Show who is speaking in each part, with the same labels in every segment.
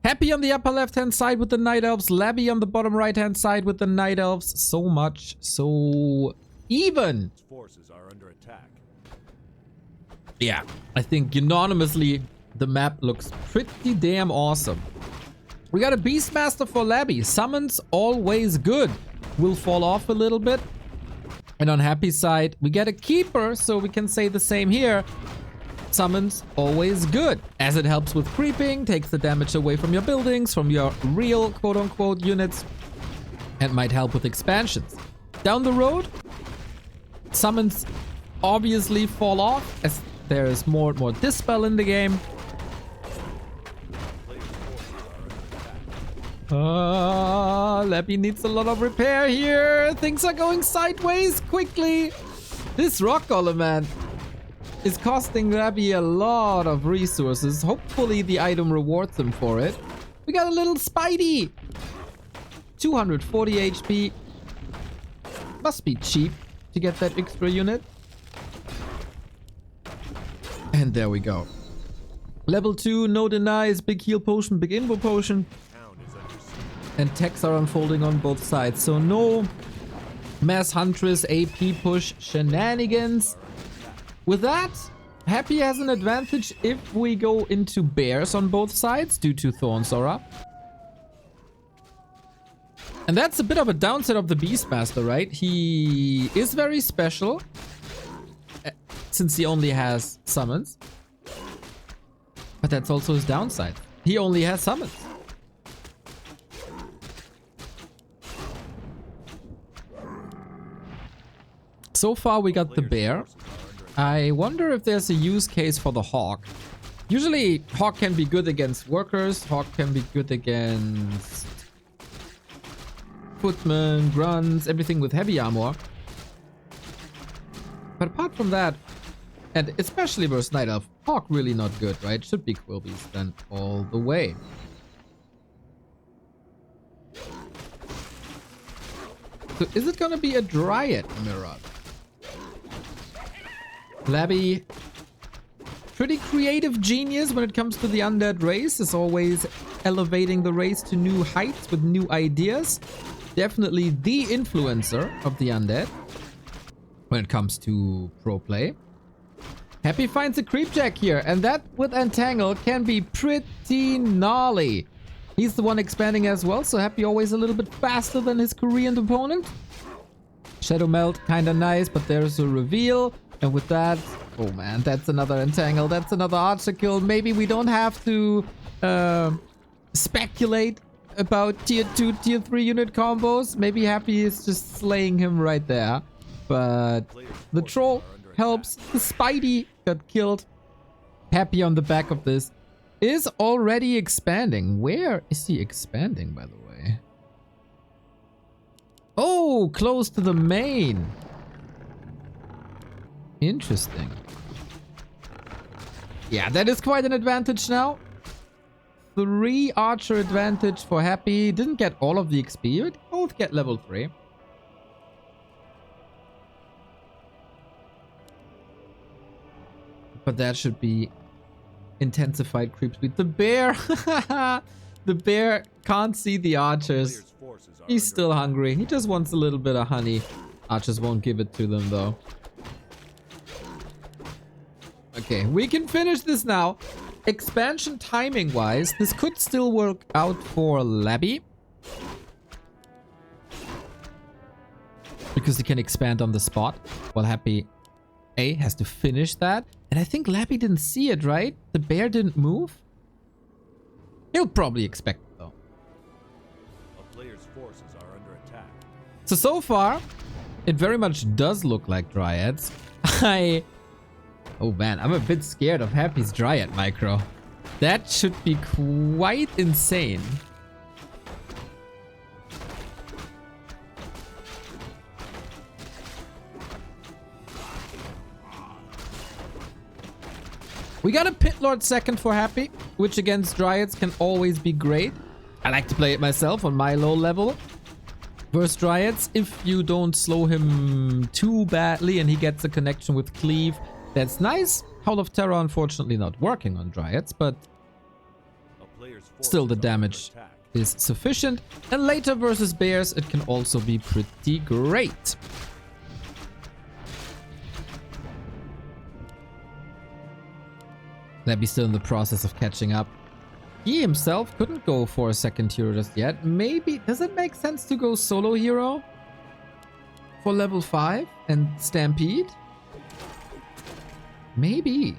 Speaker 1: Happy on the upper left-hand side with the Night Elves. Labby on the bottom right-hand side with the Night Elves. So much, so even.
Speaker 2: Forces are under attack.
Speaker 1: Yeah, I think unanimously the map looks pretty damn awesome. We got a Beastmaster for Labby. Summons always good. Will fall off a little bit. And on Happy's side, we get a Keeper, so we can say the same here. Summons always good, as it helps with creeping, takes the damage away from your buildings, from your real quote-unquote units, and might help with expansions. Down the road, summons obviously fall off, as there is more and more Dispel in the game. Labby needs a lot of repair here. Things are going sideways quickly. This Rock Golem, man, is costing Labby a lot of resources. Hopefully the item rewards him for it. We got a little Spidey. 240 HP. Must be cheap to get that extra unit. And there we go. Level 2, no denies, big heal potion, big invo potion. And techs are unfolding on both sides. So no Mass Huntress AP push shenanigans. With that, Happy has an advantage if we go into bears on both sides due to Thorns Aura. And that's a bit of a downside of the Beastmaster, right? He is very special since he only has summons. But that's also his downside. He only has summons. So far we got the bear. I wonder if there's a use case for the Hawk. Usually Hawk can be good against workers. Hawk can be good against footmen, grunts, everything with heavy armor. But apart from that, and especially versus Night Elf, Hawk really not good, right? Should be Quillbeast then all the way. So is it gonna be a Dryad Mirror? Labby, pretty creative genius when it comes to the undead race, is always elevating the race to new heights with new ideas. Definitely the influencer of the undead when it comes to pro play. Happy finds a creep jack here, and that with Entangle can be pretty gnarly. He's the one expanding as well, so Happy always a little bit faster than his Korean opponent. Shadow Melt, kinda nice, but there's a reveal. And with that, oh man, that's another Entangle. That's another Archer kill. Maybe we don't have to speculate about tier 2, tier 3 unit combos. Maybe Happy is just slaying him right there. But the troll helps. The Spidey got killed. Happy on the back of this is already expanding. Where is he expanding, by the way? Oh, close to the main. Interesting. Yeah, that is quite an advantage now. 3 archer advantage for Happy. Didn't get all of the XP, but both get level 3. But that should be intensified creep speed. The bear! The bear can't see the archers. He's still hungry. He just wants a little bit of honey. Archers won't give it to them though. Okay, we can finish this now. Expansion timing wise, this could still work out for Labby. Because he can expand on the spot. While Happy A has to finish that. And I think Labby didn't see it, right? The bear didn't move? He'll probably expect it though.
Speaker 2: A player's forces are under attack.
Speaker 1: So far, it very much does look like Dryads. Oh man, I'm a bit scared of Happy's Dryad micro. That should be quite insane. We got a Pit Lord second for Happy, which against Dryads can always be great. I like to play it myself on my low level. Versus Dryads, if you don't slow him too badly and he gets a connection with Cleave, that's nice. Howl of Terror unfortunately not working on Dryads, but
Speaker 2: player's
Speaker 1: still the
Speaker 2: forces are under
Speaker 1: damage
Speaker 2: attack.
Speaker 1: is sufficient. And later versus bears, it can also be pretty great. Labby's still in the process of catching up. He himself couldn't go for a second hero just yet. Maybe, does it make sense to go solo hero for level 5 and Stampede? Maybe.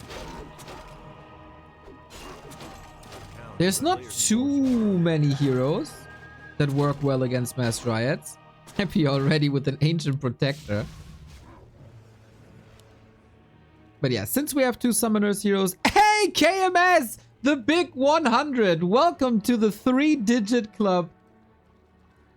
Speaker 1: There's not too many heroes that work well against Mass Riots. Happy already with an Ancient Protector. But yeah, since we have 2 Summoners heroes... Hey, KMS! The big 100! Welcome to the 3-digit club.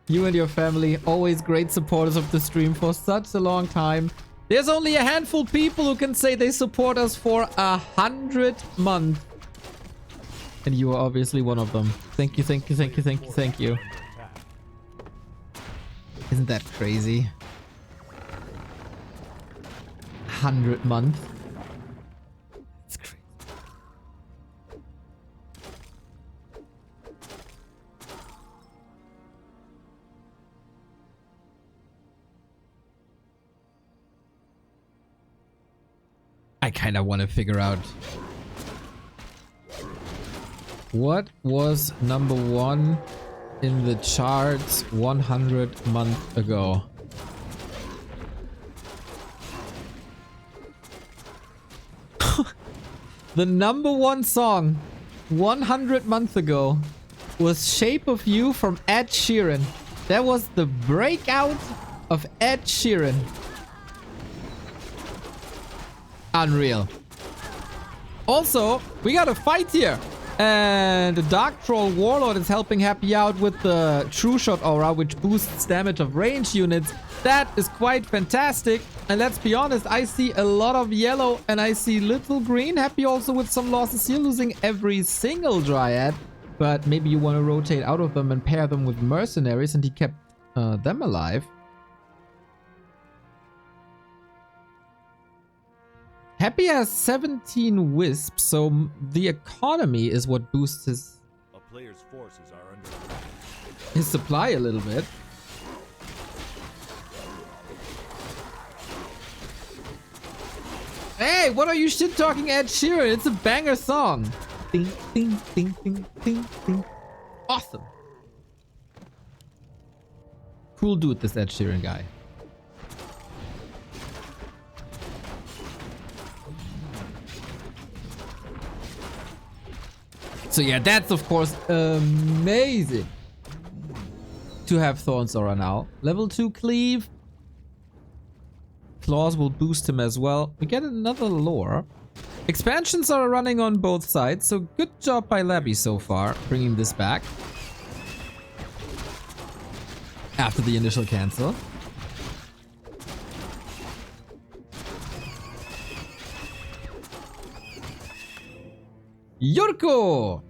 Speaker 1: You and your family, always great supporters of the stream for such a long time. There's only a handful of people who can say they support us for 100 months. And you are obviously one of them. Thank you, thank you, thank you, thank you, thank you. Isn't that crazy? 100 months. It's crazy. I kind of want to figure out what was number 1 in the charts 100 months ago. The number 1 song 100 months ago was Shape of You from Ed Sheeran. That was the breakout of Ed Sheeran. Unreal. Also, we got a fight here. And the Dark Troll Warlord is helping Happy out with the True Shot Aura, which boosts damage of range units. That is quite fantastic. And let's be honest, I see a lot of yellow and I see little green. Happy also with some losses here, losing every single Dryad. But maybe you want to rotate out of them and pair them with Mercenaries, and he kept them alive. Happy has 17 wisps, so the economy is what boosts his supply a little bit. Hey, what are you shit talking Ed Sheeran? It's a banger song. Ding, ding, ding, ding, ding, ding. Awesome. Cool dude, this Ed Sheeran guy. So yeah, that's of course amazing to have Thorns Aura now. Level 2 Cleave. Claws will boost him as well. We get another lore. Expansions are running on both sides, so good job by Labby so far, bringing this back. After the initial cancel. Yurko!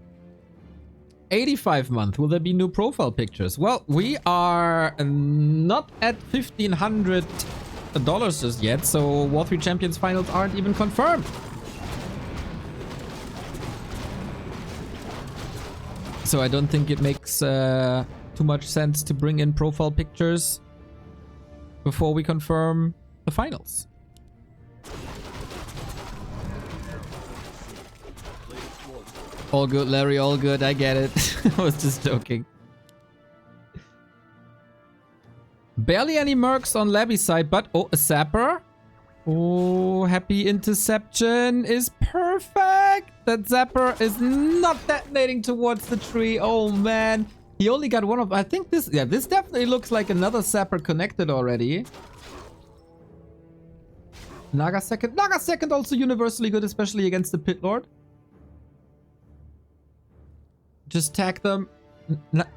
Speaker 1: 85 month. Will there be new profile pictures? Well, we are not at $1,500 just yet, so War 3 Champions finals aren't even confirmed. So I don't think it makes too much sense to bring in profile pictures before we confirm the finals. All good, Larry, all good. I get it. I was just joking. Barely any mercs on Labby's side, but... Oh, a Zapper. Oh, Happy Interception is perfect. That Zapper is not detonating towards the tree. Oh, man. He only got one of... I think this... Yeah, this definitely looks like another Zapper connected already. Naga second. Naga second also universally good, especially against the Pit Lord. Just tag them.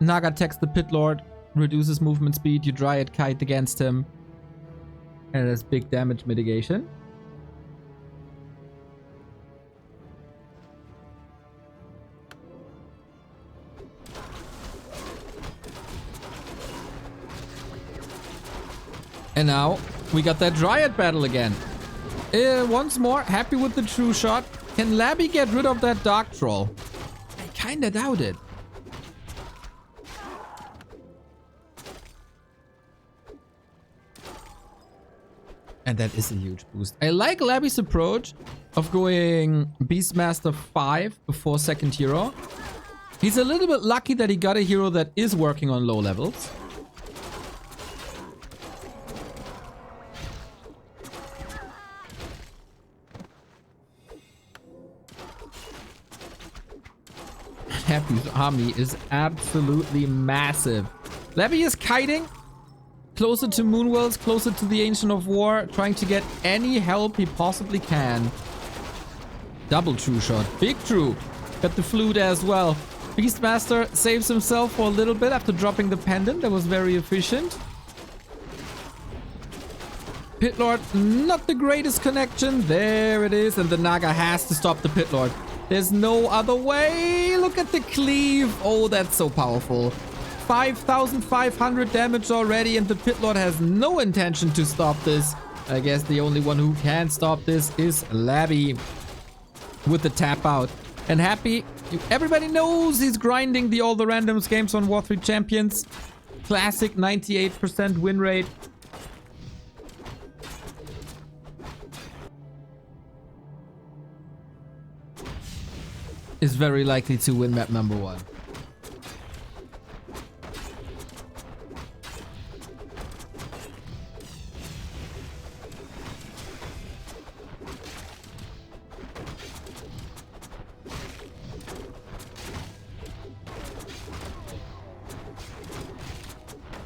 Speaker 1: Naga attacks the Pit Lord, reduces movement speed. You Dryad Kite against him, and there's big damage mitigation. And now we got that Dryad battle again. Once more, Happy with the True Shot. Can Labby get rid of that Dark Troll? kinda doubt it. And that is a huge boost. I like Labby's approach of going Beastmaster 5 before second hero. He's a little bit lucky that he got a hero that is working on low levels. Happy's army is absolutely massive. Labby is kiting closer to Moonwells, closer to the Ancient of War, trying to get any help he possibly can. Double true shot. Big true. Got the flute as well. Beastmaster saves himself for a little bit after dropping the pendant. That was very efficient. Pit Lord, not the greatest connection. There it is. And the Naga has to stop the Pit Lord. There's no other way. Look at the cleave. Oh, that's so powerful. 5,500 damage already, and the Pit Lord has no intention to stop this. I guess the only one who can stop this is Labby with the tap out. And Happy, everybody knows he's grinding all the randoms games on War 3 Champions. Classic 98% win rate. Is very likely to win map number 1.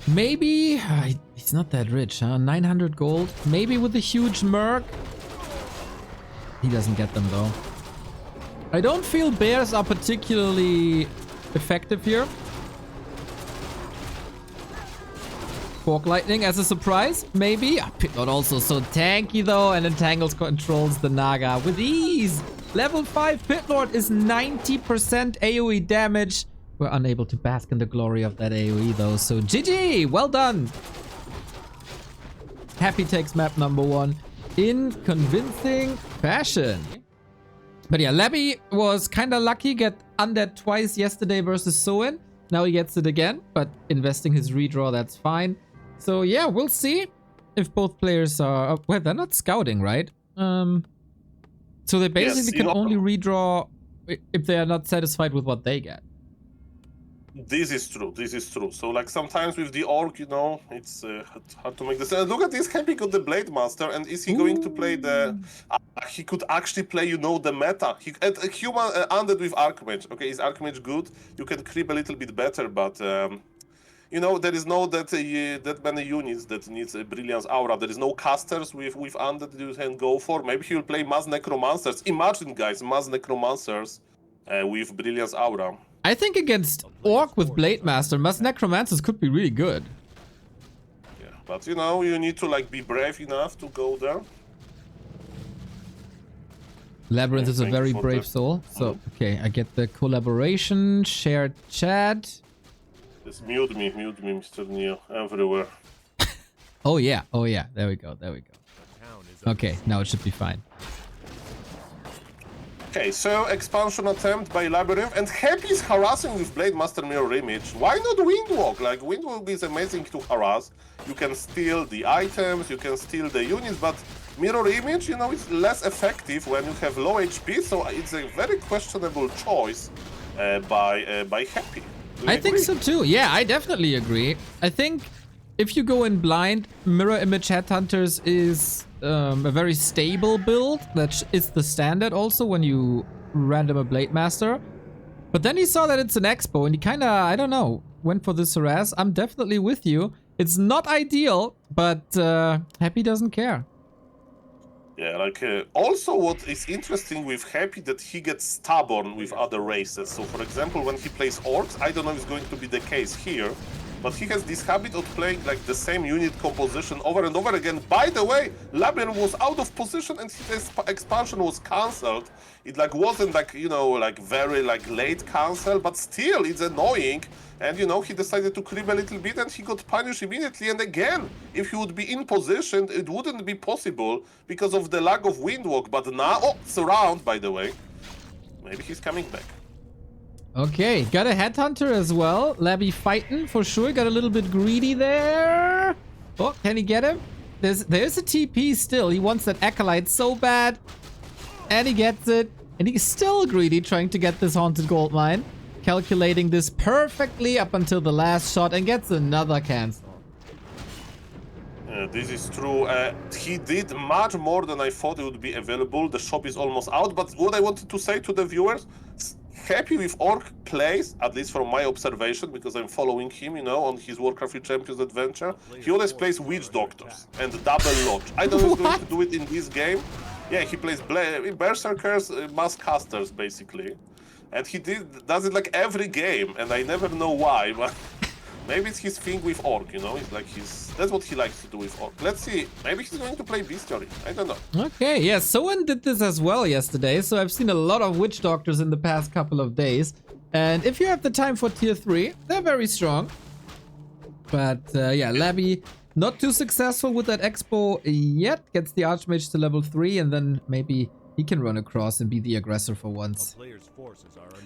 Speaker 1: Maybe he's not that rich, huh? 900 gold. Maybe with a huge merc. He doesn't get them though. I don't feel bears are particularly effective here. Fork lightning as a surprise, maybe. Pit Lord also so tanky though, and Entangles controls the Naga with ease. Level 5 Pit Lord is 90% AoE damage. We're unable to bask in the glory of that AoE though, so GG! Well done! Happy takes map number 1 in convincing fashion. But yeah, Labby was kinda lucky, get undead twice yesterday versus Soin. Now he gets it again, but investing his redraw, that's fine. So yeah, we'll see if both players are... well, they're not scouting, right? So they basically can only redraw if they are not satisfied with what they get.
Speaker 3: This is true. This is true. So, like, sometimes with the orc, you know, it's hard to make this. And look at this. Happy got the Blade Master, and is he going to play the? He could actually play, you know, the meta. He a human undead with Archmage. Okay, is Archmage good? You can creep a little bit better, but you know, there is no that many units that needs a Brilliance Aura. There is no casters with undead you can go for. Maybe he will play Mass Necromancers. Imagine, guys, Mass Necromancers with Brilliance Aura.
Speaker 1: I think against Orc with Blade Master, Mass Necromancers could be really good.
Speaker 3: Yeah, but you know, you need to like be brave enough to go there.
Speaker 1: Labyrinth is a very brave soul. So, okay, I get the collaboration, shared chat.
Speaker 3: Just mute me, Mr. Neo, everywhere.
Speaker 1: Oh yeah, there we go. Okay, now it should be fine.
Speaker 3: Okay, so expansion attempt by Labyrinth, and Happy is harassing with Blade Master Mirror Image. Why not Windwalk? Like, Windwalk is amazing to harass. You can steal the items, you can steal the units, but Mirror Image, you know, is less effective when you have low HP, so it's a very questionable choice by Happy.
Speaker 1: I think so too. Yeah, I definitely agree. I think if you go in blind, Mirror Image Headhunters is a very stable build. That is the standard also when you random a Blade Master. But then he saw that it's an expo and he kind of, I don't know, went for this harass. I'm definitely with you. It's not ideal, but Happy doesn't care.
Speaker 3: Yeah, like, also what is interesting with Happy that he gets stubborn with other races. So, for example, when he plays Orcs, I don't know if it's going to be the case here, but he has this habit of playing like the same unit composition over and over again. By the way, Labyrinth was out of position and his expansion was cancelled. It like wasn't like, you know, like very like late cancel, but still it's annoying. And you know, he decided to creep a little bit and he got punished immediately. And again, if he would be in position, it wouldn't be possible because of the lack of Windwalk. But now, oh, surround, by the way. Maybe he's coming back.
Speaker 1: Okay, got a headhunter as well. Labby fighting for sure. Got a little bit greedy there. Oh, can he get him? There's a TP still. He wants that acolyte so bad. And he gets it. And he's still greedy trying to get this haunted gold mine. Calculating this perfectly up until the last shot and gets another cancel.
Speaker 3: This is true. He did much more than I thought it would be available. The shop is almost out. But what I wanted to say to the viewers, happy with Orc plays, at least from my observation, because I'm following him, you know, on his Warcraft III Champions adventure. He always plays Witch Doctors and Double Lodge. I don't know if he's going to do it in this game. Yeah, he plays Berserkers, Mass Casters, basically. And he does it like every game, and I never know why, but maybe it's his thing with Orc, you know? It's like that's what he likes to do with Orc. Let's see, maybe he's going to play Bestiary. I don't know.
Speaker 1: Okay, yeah, Soen did this as well yesterday, so I've seen a lot of Witch Doctors in the past couple of days. And if you have the time for tier 3, they're very strong. But yeah, Labby not too successful with that expo yet. Gets the Archmage to level 3, and then maybe he can run across and be the aggressor for once.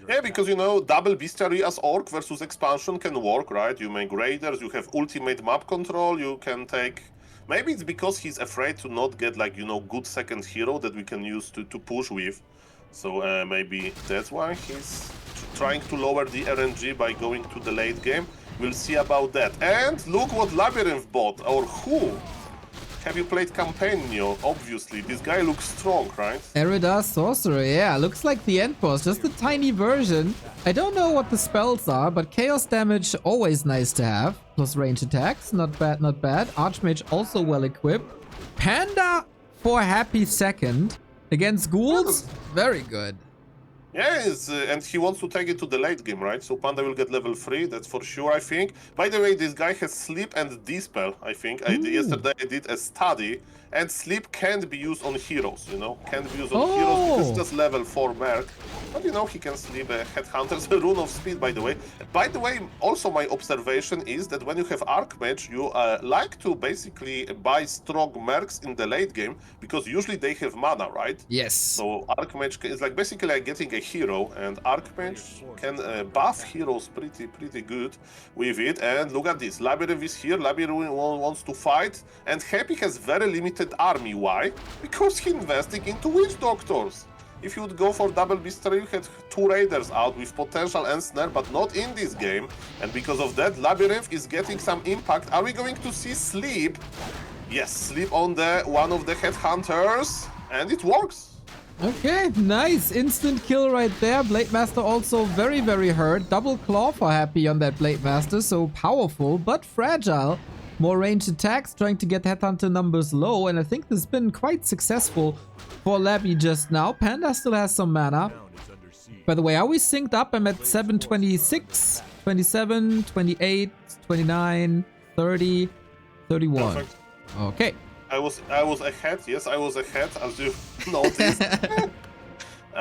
Speaker 3: Yeah, because, you know, double Bestiary as Orc versus expansion can work, right? You make Raiders, you have ultimate map control, you can take... Maybe it's because he's afraid to not get, like, you know, good second hero that we can use to push with. So maybe that's why he's trying to lower the RNG by going to the late game. We'll see about that. And look what Labyrinth bought, or who? Have you played Campaigno? Obviously, this guy looks strong, right?
Speaker 1: Erida Sorcerer, yeah, looks like the end boss, just a tiny version. I don't know what the spells are, but chaos damage, always nice to have. Plus range attacks, not bad, not bad. Archmage also well equipped. Panda for happy second. Against ghouls, very good.
Speaker 3: Yeah, and he wants to take it to the late game, right? So Panda will get level 3, that's for sure, I think. By the way, this guy has Sleep and Dispel, I think. Yesterday I did a study, and Sleep can't be used on heroes, you know? Can't be used on heroes because it's just level 4 merc. But, you know, he can sleep Headhunters, a rune of speed, by the way. By the way, also my observation is that when you have Archmage, you like to basically buy strong mercs in the late game, because usually they have mana, right?
Speaker 1: Yes.
Speaker 3: So Archmage is like basically like getting a hero, and Archmage can buff heroes pretty good with it. And look at this, Labyrinth is here, Labyrinth wants to fight, and Happy has very limited army. Why? Because he's investing into Witch Doctors. If you would go for double Bestiary, you had 2 Raiders out with potential and snare, but not in this game. And because of that, Labyrinth is getting some impact. Are we going to see Sleep? Yes, Sleep on one of the Headhunters, and it works.
Speaker 1: Okay, nice. Instant kill right there. Blade Master also very, very hurt. Double claw for Happy on that Blade Master. So powerful, but fragile. More ranged attacks, trying to get Headhunter numbers low. And I think this has been quite successful for Labby just now. Panda still has some mana. By the way, are we synced up? I'm at 726, 27, 28, 29, 30, 31.
Speaker 3: Perfect.
Speaker 1: Okay.
Speaker 3: I was ahead. Yes, I was ahead, as you noticed.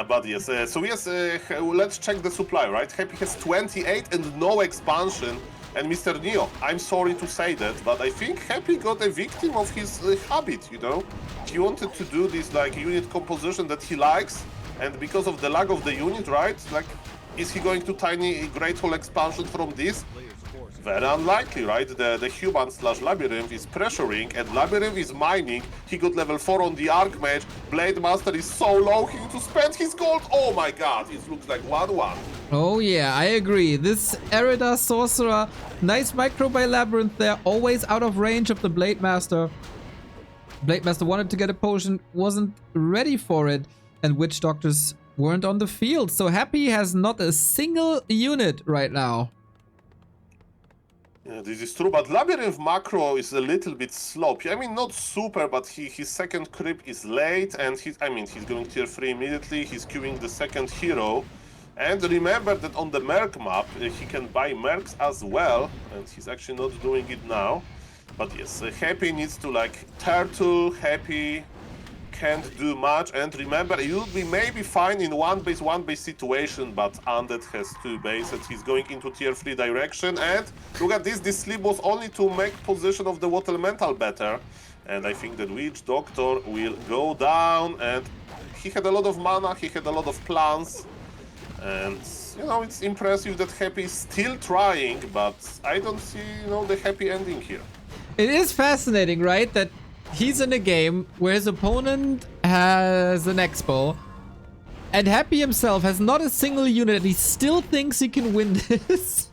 Speaker 3: But yes, so yes, let's check the supply, right? Happy has 28 and no expansion. And Mr. Neo, I'm sorry to say that, but I think Happy got a victim of his habit, you know? He wanted to do this like unit composition that he likes, and because of the lag of the unit, right? Like, is he going to tiny Great Hall expansion from this? Very unlikely, right? The human / Labyrinth is pressuring, and Labyrinth is mining. He got level 4 on the Archmage. Blade Master is so low, he needs to spend his gold. Oh my god, it looks like 1-1.
Speaker 1: Oh yeah, I agree. This Erida Sorcerer, nice micro by Labyrinth there, always out of range of the Blade Master. Blade Master wanted to get a potion, wasn't ready for it, and Witch Doctors weren't on the field. So Happy has not a single unit right now.
Speaker 3: Yeah, this is true, but Labyrinth macro is a little bit sloppy. I mean, not super, but his second creep is late, and he's going tier 3 immediately. He's queuing the second hero. And remember that on the Merc map, he can buy Mercs as well, and he's actually not doing it now. But yes, Happy needs to like Turtle, Happy can't do much, and remember, you'll be maybe fine in one base situation, but Undead has 2 bases. He's going into tier 3 direction, and look at this sleep was only to make position of the Water Elemental better, and I think that Witch Doctor will go down, and he had a lot of mana, he had a lot of plans, and it's, you know, it's impressive that Happy is still trying, but I don't see, you know, the happy ending here.
Speaker 1: It is fascinating, right? That he's in a game where his opponent has an Expo, and Happy himself has not a single unit, and he still thinks he can win this.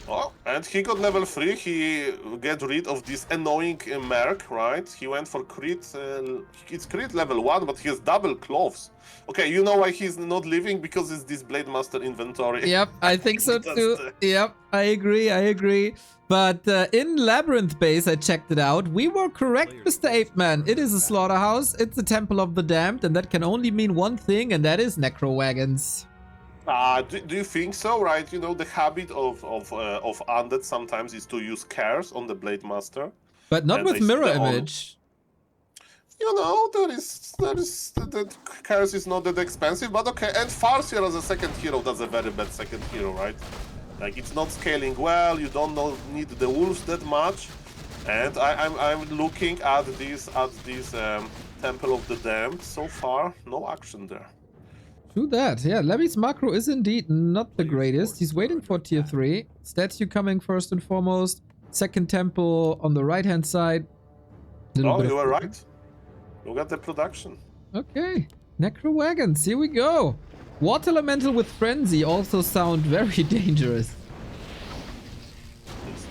Speaker 3: Oh, and he got level 3, he get rid of this annoying Merc, right? He went for crit, it's crit level 1, but he has double cloves. Okay, you know why he's not living? Because it's this Blade Master inventory.
Speaker 1: Yep, I think so too. Yep, I agree. But in Labyrinth base, I checked it out. We were correct, Mr. Ape-Man. It is a slaughterhouse, it's a Temple of the Damned, and that can only mean one thing, and that is necro wagons.
Speaker 3: Do you think so, right? You know, the habit of Undead sometimes is to use cares on the Blade Master.
Speaker 1: But not with mirror image.
Speaker 3: You know, the cares is not that expensive, but okay. And Farseer as a second hero, that's a very bad second hero, right? Like, it's not scaling well, you don't need the wolves that much. And I'm looking at this Temple of the Damned. So far, no action there.
Speaker 1: True that. Yeah, Levy's macro is indeed not the greatest. He's waiting for tier 3. Statue coming first and foremost. Second temple on the right-hand side.
Speaker 3: Oh, you were right. You got the production.
Speaker 1: Okay. Necro wagons, here we go. Water Elemental with Frenzy also sound very dangerous.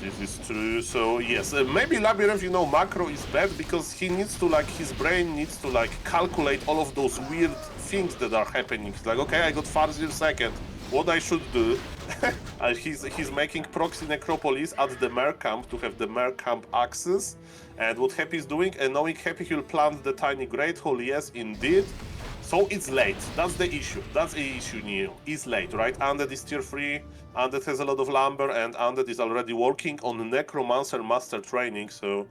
Speaker 3: This is true. So yes, maybe Labyrinth, you know, macro is bad because he needs to, like, his brain needs to, like, calculate all of those weird things that are happening. It's like, okay, I got Farseer second, what I should do? He's making proxy necropolis at the Mer camp to have the Mer camp access. And what Happy is doing, and knowing Happy, he'll plant the tiny Great Hole, yes, indeed. So it's late. That's the issue. That's the issue, Neo. It's late, right? Undead is tier 3, Undead has a lot of lumber, and Undead is already working on Necromancer Master training, so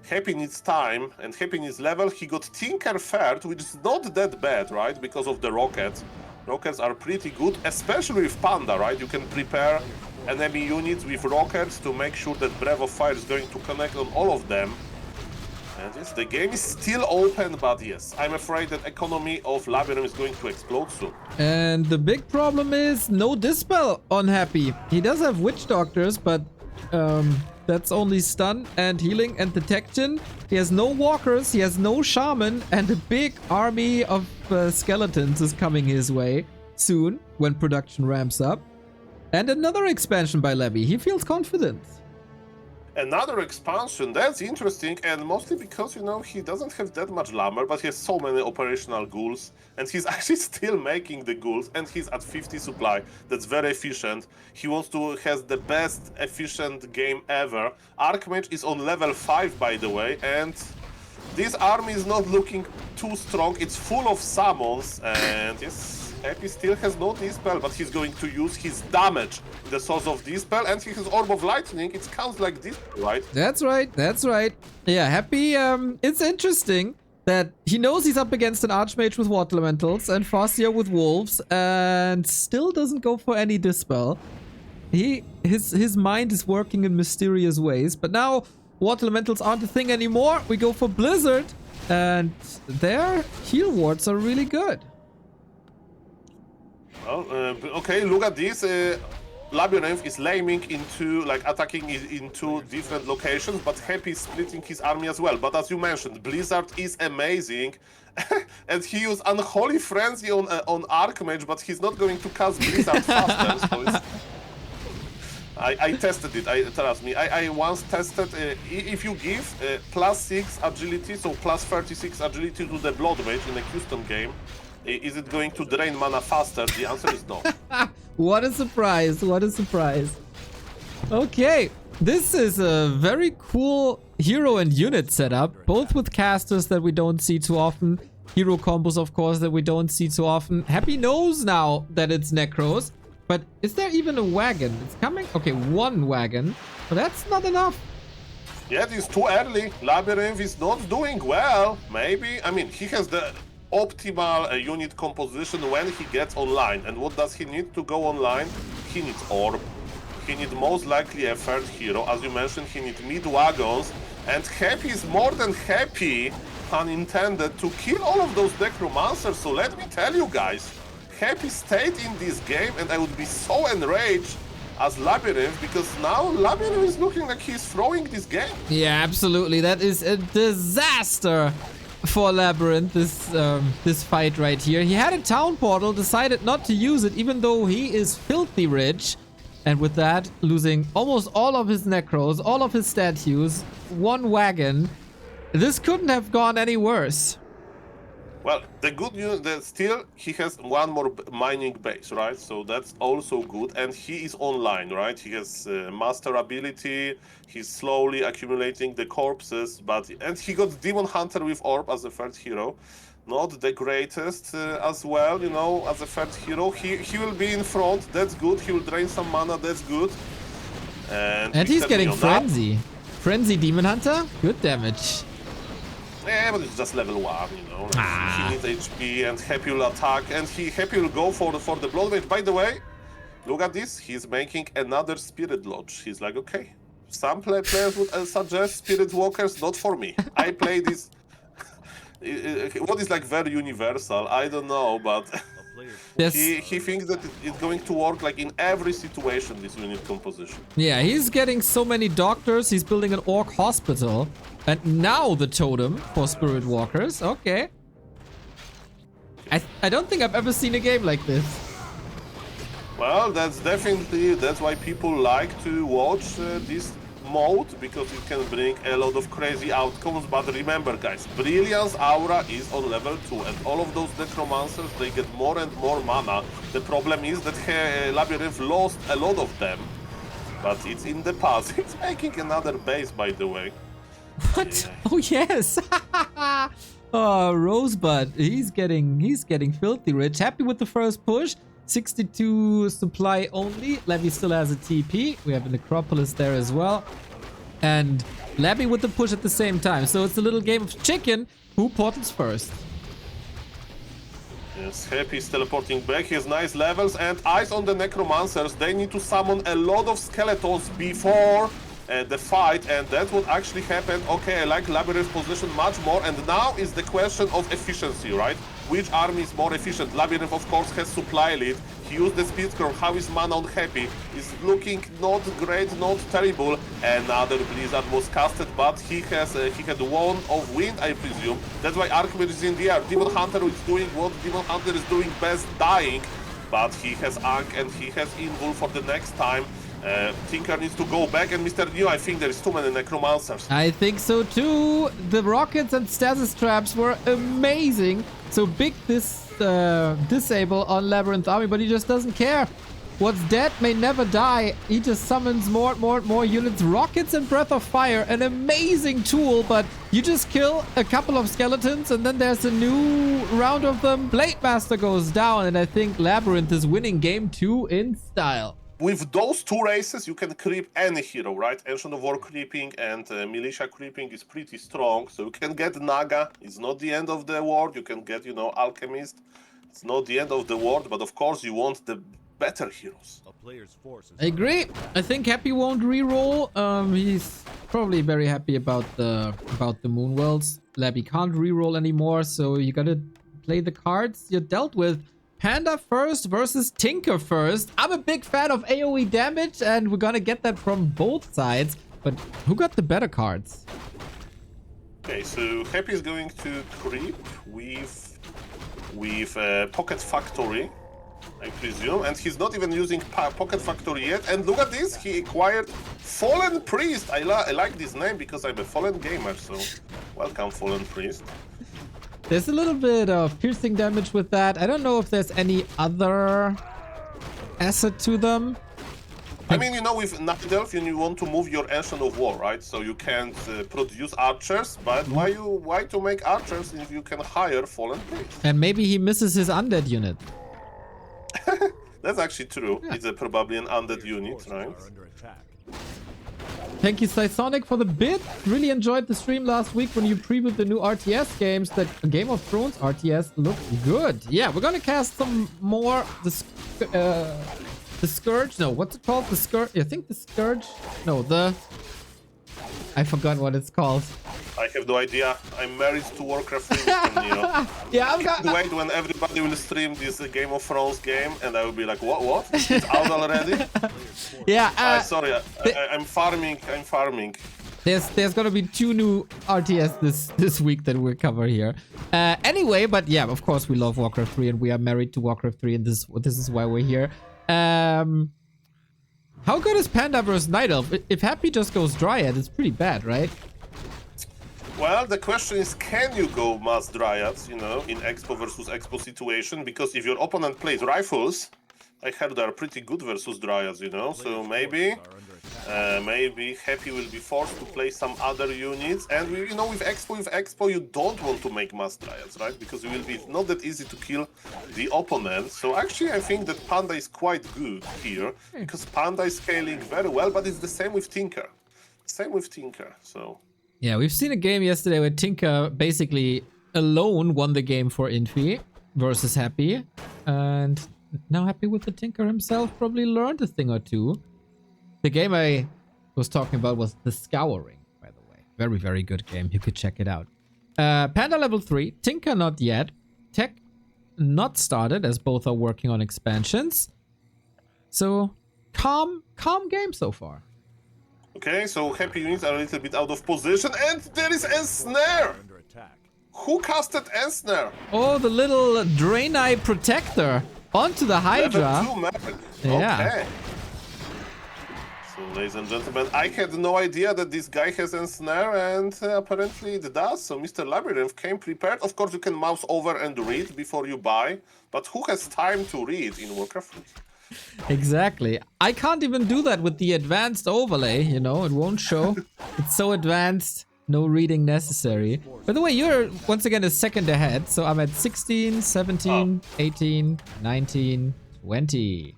Speaker 3: Happy needs time, and Happy needs level. He got Tinker third, which is not that bad, right? Because of the rockets. Rockets are pretty good, especially with Panda, right? You can prepare enemy units with rockets to make sure that Breath of Fire is going to connect on all of them. And yes, the game is still open, but yes, I'm afraid that economy of Labyrinth is going to explode soon.
Speaker 1: And the big problem is no Dispel on Happy. He does have Witch Doctors, but that's only stun and healing and detection. He has no walkers, he has no shaman, and a big army of skeletons is coming his way soon when production ramps up. And another expansion by Levy. He feels confident.
Speaker 3: Another expansion, that's interesting, and mostly because, you know, he doesn't have that much lumber, but he has so many operational ghouls, and he's actually still making the ghouls, and he's at 50 supply. That's very efficient. He wants to has the best efficient game ever. Archmage is on level 5, by the way, and this army is not looking too strong. It's full of summons, and yes, Happy still has no Dispel, but he's going to use his damage, the source of Dispel, and he has Orb of Lightning. It counts like Dispel, right?
Speaker 1: That's right, that's right. Yeah, Happy, it's interesting that he knows he's up against an Archmage with Water Elementals and Farseer with Wolves, and still doesn't go for any Dispel. His mind is working in mysterious ways, but now Water Elementals aren't a thing anymore. We go for Blizzard, and their heal wards are really good.
Speaker 3: Well, okay, look at this. Labyrinth is laming into, like, attacking into different locations, but Happy is splitting his army as well. But as you mentioned, Blizzard is amazing, and he used Unholy Frenzy on Archmage, but he's not going to cast Blizzard faster. So it's... I tested it. Trust me. I once tested. If you give +6 agility, so +36 agility to the Blood Mage in a custom game. Is it going to drain mana faster? The answer is no.
Speaker 1: What a surprise, what a surprise. Okay, this is a very cool hero and unit setup, both with casters that we don't see too often, hero combos, of course, that we don't see too often. Happy knows now that it's Necros, but is there even a wagon? It's coming? Okay, one wagon, but that's not enough.
Speaker 3: Yeah, it is too early. Labyrinth is not doing well. Maybe, I mean, he has the optimal unit composition when he gets online. And what does he need to go online? He needs Orb. He needs most likely a third hero. As you mentioned, he needs mid-wagons. And Happy is more than happy, unintended, to kill all of those necromancers. So let me tell you guys, Happy stayed in this game, and I would be so enraged as Labyrinth, because now Labyrinth is looking like he's throwing this game.
Speaker 1: Yeah, absolutely. That is a disaster for Labyrinth, this fight right here. He had a town portal, decided not to use it, even though he is filthy rich. And with that, losing almost all of his necros, all of his statues, one wagon. This couldn't have gone any worse.
Speaker 3: Well, the good news that still he has one more mining base, right? So that's also good, and he is online, right? He has master ability. He's slowly accumulating the corpses, and he got Demon Hunter with Orb as a third hero. Not the greatest as well, you know, as a third hero. He will be in front. That's good. He will drain some mana. That's good.
Speaker 1: And he's getting Frenzy. Frenzy Demon Hunter, good damage.
Speaker 3: Yeah, but it's just level 1, you know. He needs HP, and Happy will attack, and Happy will go for the Blood Wave. By the way, look at this. He's making another Spirit Lodge. He's like, okay, some players would suggest Spirit Walkers, not for me. I play this. What is like very universal? I don't know, but he thinks that it's going to work like in every situation, this unit composition.
Speaker 1: Yeah, he's getting so many doctors. He's building an orc hospital. And now the totem for Spirit Walkers. Okay. I don't think I've ever seen a game like this.
Speaker 3: Well, that's why people like to watch this mode, because it can bring a lot of crazy outcomes. But remember, guys, Brilliance Aura is on level 2, and all of those Necromancers, they get more and more mana. The problem is that Labyrinth lost a lot of them, but it's in the past. It's making another base, by the way.
Speaker 1: What? Yeah. Oh yes. Oh, Rosebud. He's getting filthy rich. Happy with the first push. 62 supply only. Labby still has a TP. We have a Necropolis there as well. And Labby with the push at the same time. So it's a little game of chicken. Who portals first?
Speaker 3: Yes, Happy is teleporting back. He has nice levels, and eyes on the Necromancers. They need to summon a lot of skeletons before the fight, and that would actually happen. Okay, I like Labyrinth position much more, and now is the question of efficiency, right? Which army is more efficient? Labyrinth, of course, has supply lead. He used the speed curve. How is mana on Happy? Is looking not great, not terrible. Another Blizzard was casted, but he had Wand of Wind, I presume. That's why Archmage is in the air. Demon Hunter is doing what Demon Hunter is doing best, dying. But he has Ankh, and he has Invul for the next time. Tinker needs to go back, and Mr. New, I think there is too many Necromancers.
Speaker 1: I think so too. The rockets and stasis traps were amazing. So big disable on Labyrinth army, but he just doesn't care. What's dead may never die. He just summons more units. Rockets and Breath of Fire, an amazing tool, but you just kill a couple of skeletons and then there's a new round of them. Blade Master goes down, and I think Labyrinth is winning game 2 in style.
Speaker 3: With those two races, you can creep any hero, right? Ancient of War creeping and Militia creeping is pretty strong. So you can get Naga. It's not the end of the world. You can get, you know, Alchemist. It's not the end of the world, but of course you want the better heroes.
Speaker 1: I agree. I think Happy won't reroll. He's probably very happy about the Moon Worlds. Labby can't reroll anymore, so you gotta play the cards you're dealt with. Panda first versus Tinker first. I'm a big fan of AoE damage, and we're gonna get that from both sides. But who got the better cards?
Speaker 3: Okay, so Happy is going to creep with Pocket Factory, I presume, and he's not even using Pocket Factory yet. And look at this, he acquired Fallen Priest. I like this name because I'm a Fallen gamer, so welcome, Fallen Priest.
Speaker 1: There's a little bit of piercing damage with that. I don't know if there's any other asset to them.
Speaker 3: I mean, you know, with Night Elf, you want to move your Ancient of War, right? So you can't produce archers, but why to make archers if you can hire Fallen Priest?
Speaker 1: And maybe he misses his undead unit.
Speaker 3: That's actually true. Yeah. It's probably an undead unit, right?
Speaker 1: Thank you, Sysonic, for the bit. Really enjoyed the stream last week when you previewed the new RTS games. That Game of Thrones RTS looked good. Yeah, we're gonna cast some more. The Scourge. No, what's it called? The Scourge. I think the Scourge. No, I forgot what it's called.
Speaker 3: I have no idea. I'm married to Warcraft 3, Mr. Neo.
Speaker 1: Yeah,
Speaker 3: I can't wait when everybody will stream this Game of Thrones game, and I will be like, what? It's out already?
Speaker 1: Yeah,
Speaker 3: sorry, I'm farming.
Speaker 1: there's gonna be 2 new RTS this week that we'll cover here. Anyway, but yeah, of course we love Warcraft 3 and we are married to Warcraft 3 and this is why we're here. How good is Panda versus Night Elf? If Happy just goes Dryad, it's pretty bad, right?
Speaker 3: Well, the question is, can you go Mass Dryads, you know, in Expo versus Expo situation? Because if your opponent plays Rifles, I heard they are pretty good versus Dryads, you know, so maybe Happy will be forced to play some other units. And, you know, with Expo, you don't want to make Mass Dryads, right? Because it will be not that easy to kill the opponent. So actually, I think that Panda is quite good here, because Panda is scaling very well, but it's the same with Tinker. So...
Speaker 1: Yeah, we've seen a game yesterday where Tinker basically alone won the game for Infi versus Happy. And now Happy with the Tinker himself probably learned a thing or two. The game I was talking about was The Scouring, by the way. Very, very good game. You could check it out. Panda level 3. Tinker not yet. Tech not started, as both are working on expansions. So, calm game so far.
Speaker 3: Okay, so Happy units are a little bit out of position, and there is Ensnare!
Speaker 2: Under attack.
Speaker 3: Who casted Ensnare?
Speaker 1: Oh, the little Draenei Protector onto the Hydra.
Speaker 3: Level 2 Merc.
Speaker 1: Yeah.
Speaker 3: Okay. So, ladies and gentlemen, I had no idea that this guy has Ensnare, and apparently it does. So, Mr. Labyrinth came prepared. Of course, you can mouse over and read before you buy, but who has time to read in Warcraft 3?
Speaker 1: Exactly. I can't even do that with the advanced overlay, you know, it won't show. It's so advanced, no reading necessary. By the way, you're once again a second ahead, so I'm at 16, 17, 18, 19, 20.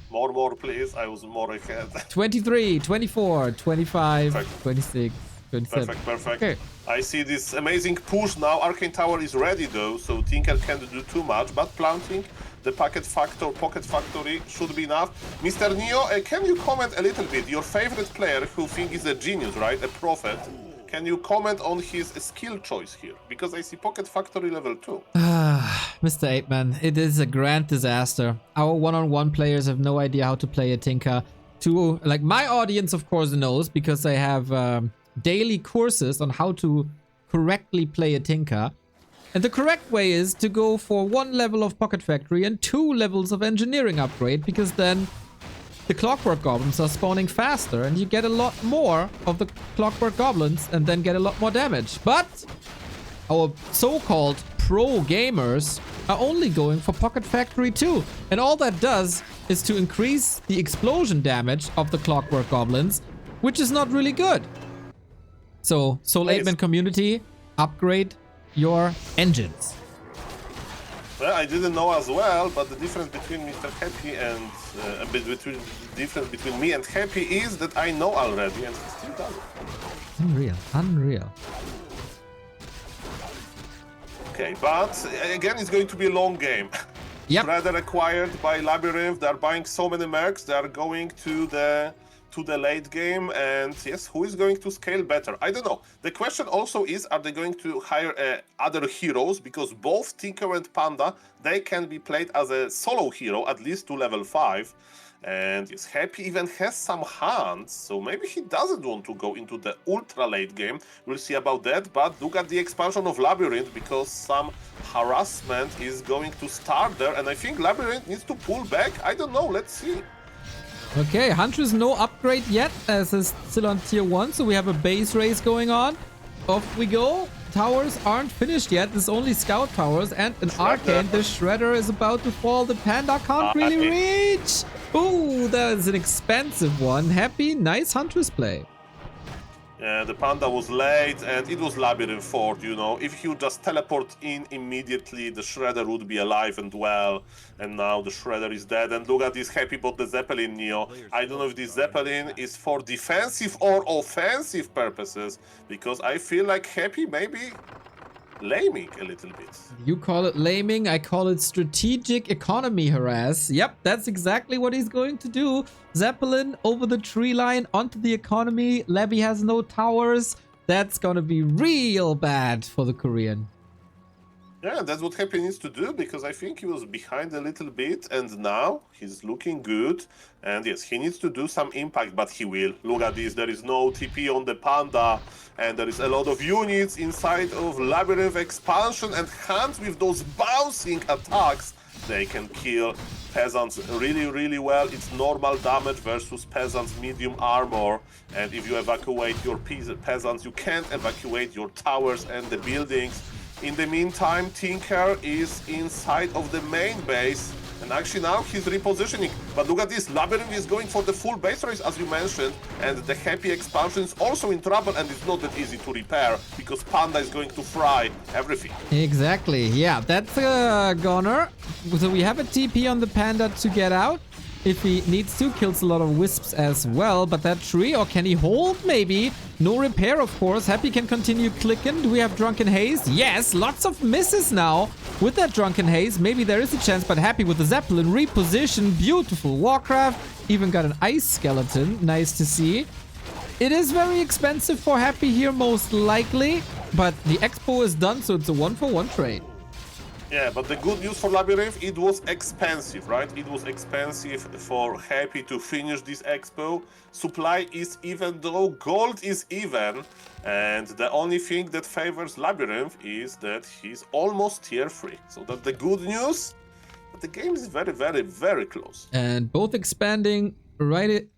Speaker 3: More, please. I was more ahead.
Speaker 1: 23, 24, 25,
Speaker 3: Perfect.
Speaker 1: 26, 27.
Speaker 3: Perfect.
Speaker 1: Okay.
Speaker 3: I see this amazing push now. Arcane Tower is ready though, so Tinker can't do too much, but planting the Pocket Factory should be enough. Mr. Neo, can you comment a little bit? Your favorite player who think is a genius, right? A prophet. Can you comment on his skill choice here? Because I see Pocket Factory level 2.
Speaker 1: Mr. 8-Man, it is a grand disaster. Our one-on-one players have no idea how to play a Tinker. Like, my audience, of course, knows because I have daily courses on how to correctly play a Tinker. And the correct way is to go for 1 level of Pocket Factory and 2 levels of Engineering upgrade, because then the Clockwork Goblins are spawning faster and you get a lot more of the Clockwork Goblins and then get a lot more damage. But our so-called pro gamers are only going for Pocket Factory 2. And all that does is to increase the explosion damage of the Clockwork Goblins, which is not really good. So, Soul 8-Man community, upgrade your engines.
Speaker 3: Well, I didn't know as well, but the difference between Mr. Happy and difference between me and Happy is that I know already, and he still does it.
Speaker 1: Unreal.
Speaker 3: Okay, but again, it's going to be a long game.
Speaker 1: Yep.
Speaker 3: Rather acquired by Labyrinth. They are buying so many mercs. They are going to the late game, and yes, who is going to scale better? I don't know. The question also is, are they going to hire other heroes? Because both Tinker and Panda, they can be played as a solo hero, at least to level 5. And yes, Happy even has some hands, so maybe he doesn't want to go into the ultra late game. We'll see about that, but look at the expansion of Labyrinth, because some harassment is going to start there, and I think Labyrinth needs to pull back. I don't know, let's see.
Speaker 1: Okay, Huntress no upgrade yet, as is still on tier 1, so we have a base race going on. Off we go. Towers aren't finished yet, there's only scout towers and an arcane. The Shredder is about to fall, the Panda can't really reach. Ooh, that is an expensive one. Happy, nice Huntress play.
Speaker 3: Yeah, the Panda was late, and it was Labyrinth Fort, you know. If you just teleport in immediately, the Shredder would be alive and well. And now the Shredder is dead. And look at this Happy bought the Zeppelin, Neo. I don't know if this Zeppelin is for defensive or offensive purposes, because I feel like Happy maybe laming a little bit.
Speaker 1: You call it laming, I call it strategic economy harass. Yep, that's exactly what he's going to do. Zeppelin over the tree line onto the economy. Levy has no towers. that's gonna be real bad for the Korean.
Speaker 3: Yeah, that's what Happy needs to do, because I think he was behind a little bit and now he's looking good. And yes, he needs to do some impact, but he will. Look at this, there is no TP on the Panda and there is a lot of units inside of Labyrinth expansion, and Hunt with those bouncing attacks, they can kill Peasants really, really well. It's normal damage versus Peasants medium armor, and if you evacuate your Peasants, you can't evacuate your towers and the buildings. In the meantime, Tinker is inside of the main base, and actually now he's repositioning. But look at this, Labyrinth is going for the full base race, as you mentioned, and the Happy expansion is also in trouble, and it's not that easy to repair, because Panda is going to fry everything.
Speaker 1: Exactly, yeah, that's a goner. So we have a TP on the Panda to get out. If he needs to, kills a lot of wisps as well. But that tree, or can he hold? Maybe. No repair, of course. Happy can continue clicking. Do we have Drunken Haze? Yes, lots of misses now with that Drunken Haze. Maybe there is a chance, but Happy with the Zeppelin reposition. Beautiful. Warcraft even got an ice skeleton. Nice to see. It is very expensive for Happy here, most likely. But the expo is done, so it's a 1-for-1 trade.
Speaker 3: Yeah, but the good news for Labyrinth, it was expensive, right? It was expensive for Happy to finish this expo. Supply is even, though gold is even. And the only thing that favors Labyrinth is that he's almost tier 3. So that's the good news. But the game is very, very, very close.
Speaker 1: And both expanding right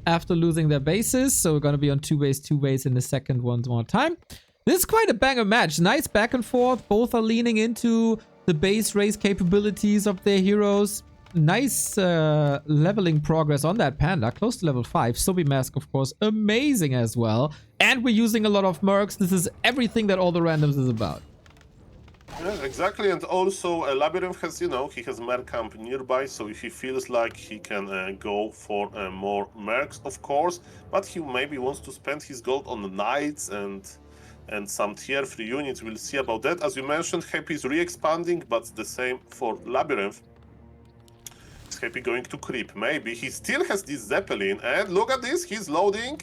Speaker 1: after losing their bases. So we're going to be on 2 base in the second one more time. This is quite a banger match. Nice back and forth. Both are leaning into the base race capabilities of their heroes. Nice leveling progress on that Panda. Close to level 5. Sobi Mask, of course, amazing as well. And we're using a lot of mercs. This is everything that all the randoms is about.
Speaker 3: Yeah, exactly. And also Labyrinth has, he has merc camp nearby. So if he feels like he can go for more mercs, of course. But he maybe wants to spend his gold on the knights and some tier 3 units. We'll see about that. As you mentioned, Happy is re-expanding, but the same for Labyrinth. Is Happy going to creep? Maybe. He still has this Zeppelin, and look at this, he's loading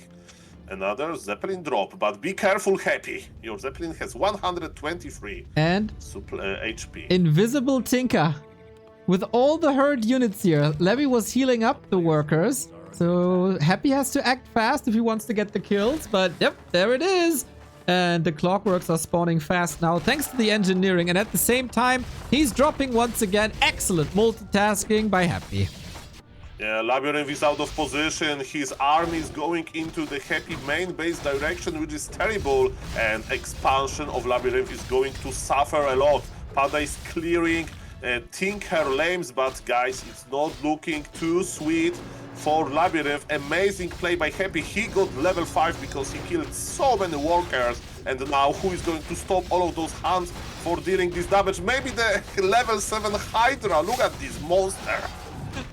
Speaker 3: another Zeppelin drop. But be careful, Happy. Your Zeppelin has 123
Speaker 1: and
Speaker 3: HP.
Speaker 1: Invisible Tinker. With all the hurt units here, Levy was healing up the workers. So Happy has to act fast if he wants to get the kills. But yep, there it is. And the clockworks are spawning fast now thanks to the engineering. And at the same time, he's dropping once again. Excellent multitasking by Happy.
Speaker 3: Yeah, Labyrinth is out of position. His army is going into the Happy main base direction, which is terrible. And expansion of Labyrinth is going to suffer a lot. Panda is clearing Tinker lames, but guys, it's not looking too sweet for Labyrinth. Amazing play by Happy. He got level 5 because he killed so many workers. And now who is going to stop all of those hands for dealing this damage? Maybe the level 7 Hydra. Look at this monster.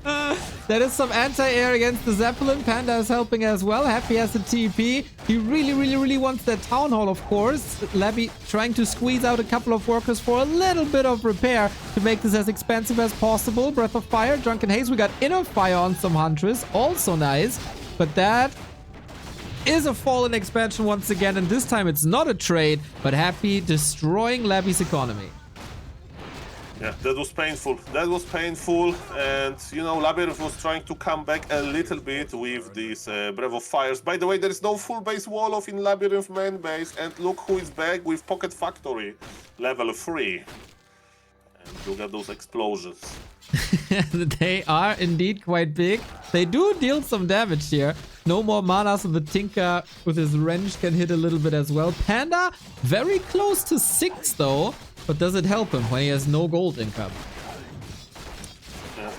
Speaker 1: That is some anti-air against the Zeppelin. Panda is helping as well. Happy has the TP. He really wants that Town Hall, of course. Labby trying to squeeze out a couple of workers for a little bit of repair to make this as expensive as possible. Breath of Fire, Drunken Haze. We got Inner Fire on some Huntress. Also nice. But that is a fallen expansion once again. And this time it's not a trade, but Happy destroying Labby's economy.
Speaker 3: Yeah, that was painful. That was painful. And, Labyrinth was trying to come back a little bit with these Breath of Fires. By the way, there is no full base wall off in Labyrinth main base. And look who is back with Pocket Factory, level 3. And look at those explosions.
Speaker 1: They are indeed quite big. They do deal some damage here. No more mana, so the Tinker with his wrench can hit a little bit as well. Panda, very close to 6 though. But does it help him when he has no gold income?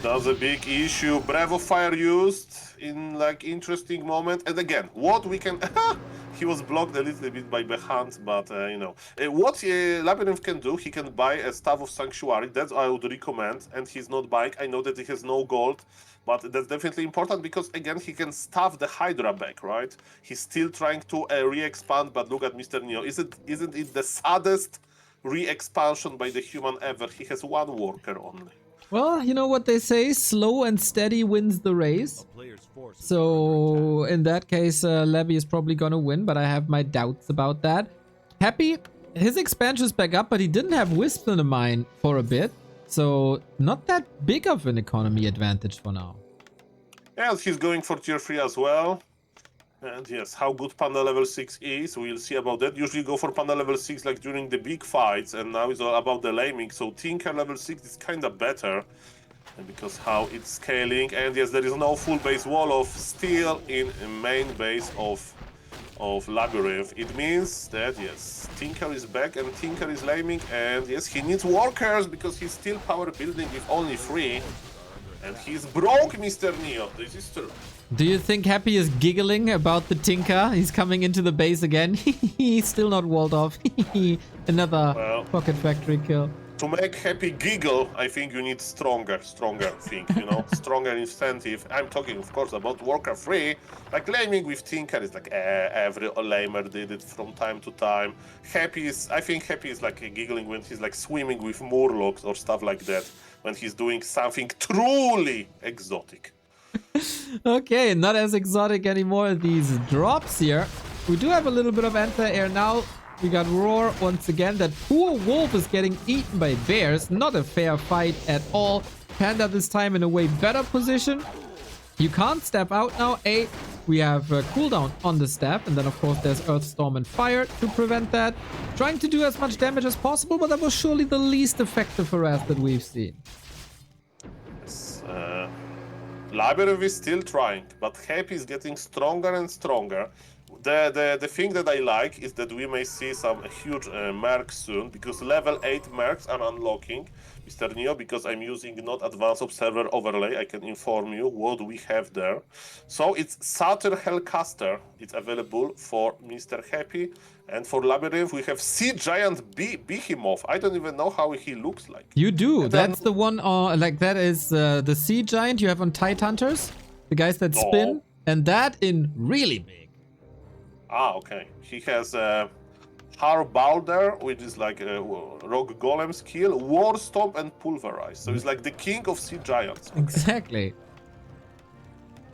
Speaker 3: That's a big issue. Breath of Fire used in interesting moment. And again, what we can... he was blocked a little bit by the hunt, but what Labyrinth can do, he can buy a Staff of Sanctuary. That's I would recommend. And he's not buying. I know that he has no gold, but that's definitely important because again, he can staff the Hydra back, right? He's still trying to re-expand, but look at Mr. Neo. Isn't it the saddest re-expansion by the human ever? He has 1 worker only.
Speaker 1: Well, you know what they say, slow and steady wins the race.
Speaker 2: A player's forces are
Speaker 1: So
Speaker 2: under
Speaker 1: in that case, Levy is probably gonna win, but I have my doubts about that. Happy, his expansion's back up, but he didn't have Wisp in the mine for a bit. So not that big of an economy advantage for now.
Speaker 3: And he's going for tier 3 as well. And yes, how good Panda level 6 is, we'll see about that. Usually go for Panda level 6 like during the big fights, and now it's all about the laming. So Tinker level 6 is kind of better, and because how it's scaling. And yes, there is no full base wall of steel in main base of Labyrinth. It means that yes, Tinker is back and Tinker is laming, and yes, he needs workers because he's still power building with only 3. And he's broke, Mr. Neo. This is true.
Speaker 1: Do you think Happy is giggling about the Tinker? He's coming into the base again. He's still not walled off. Another Pocket Factory kill.
Speaker 3: To make Happy giggle, I think you need stronger thing, you know, stronger incentive. I'm talking, of course, about Warcraft 3. Like laming with Tinker is like every lamer did it from time to time. I think Happy is like giggling when he's like swimming with Murlocs or stuff like that. When he's doing something truly exotic.
Speaker 1: Okay, not as exotic anymore, these drops here. We do have a little bit of anti-air now. We got Roar once again. That poor wolf is getting eaten by bears. Not a fair fight at all. Panda this time in a way better position. You can't step out now. We have cooldown on the step. And then, of course, there's Earth, Storm, and Fire to prevent that. Trying to do as much damage as possible, but that was surely the least effective harass that we've seen.
Speaker 3: Yes, Labyrinth is still trying, but Happy is getting stronger and stronger. The thing that I like is that we may see some huge mercs soon, because level 8 mercs are unlocking, Mr. Neo, because I'm using not advanced observer overlay. I can inform you what we have there. So it's Satyr Hellcaster. It's available for Mr. Happy. And for Labyrinth, we have Sea Giant Behemoth. I don't even know how he looks like.
Speaker 1: You do. That's the one, like that is the Sea Giant you have on Tidehunters. The guys that spin. And that in really big.
Speaker 3: Ah, okay. He has Harbalder, which is like a Rogue Golem skill, War Stomp, and Pulverize. So he's like the king of Sea Giants. Okay.
Speaker 1: Exactly.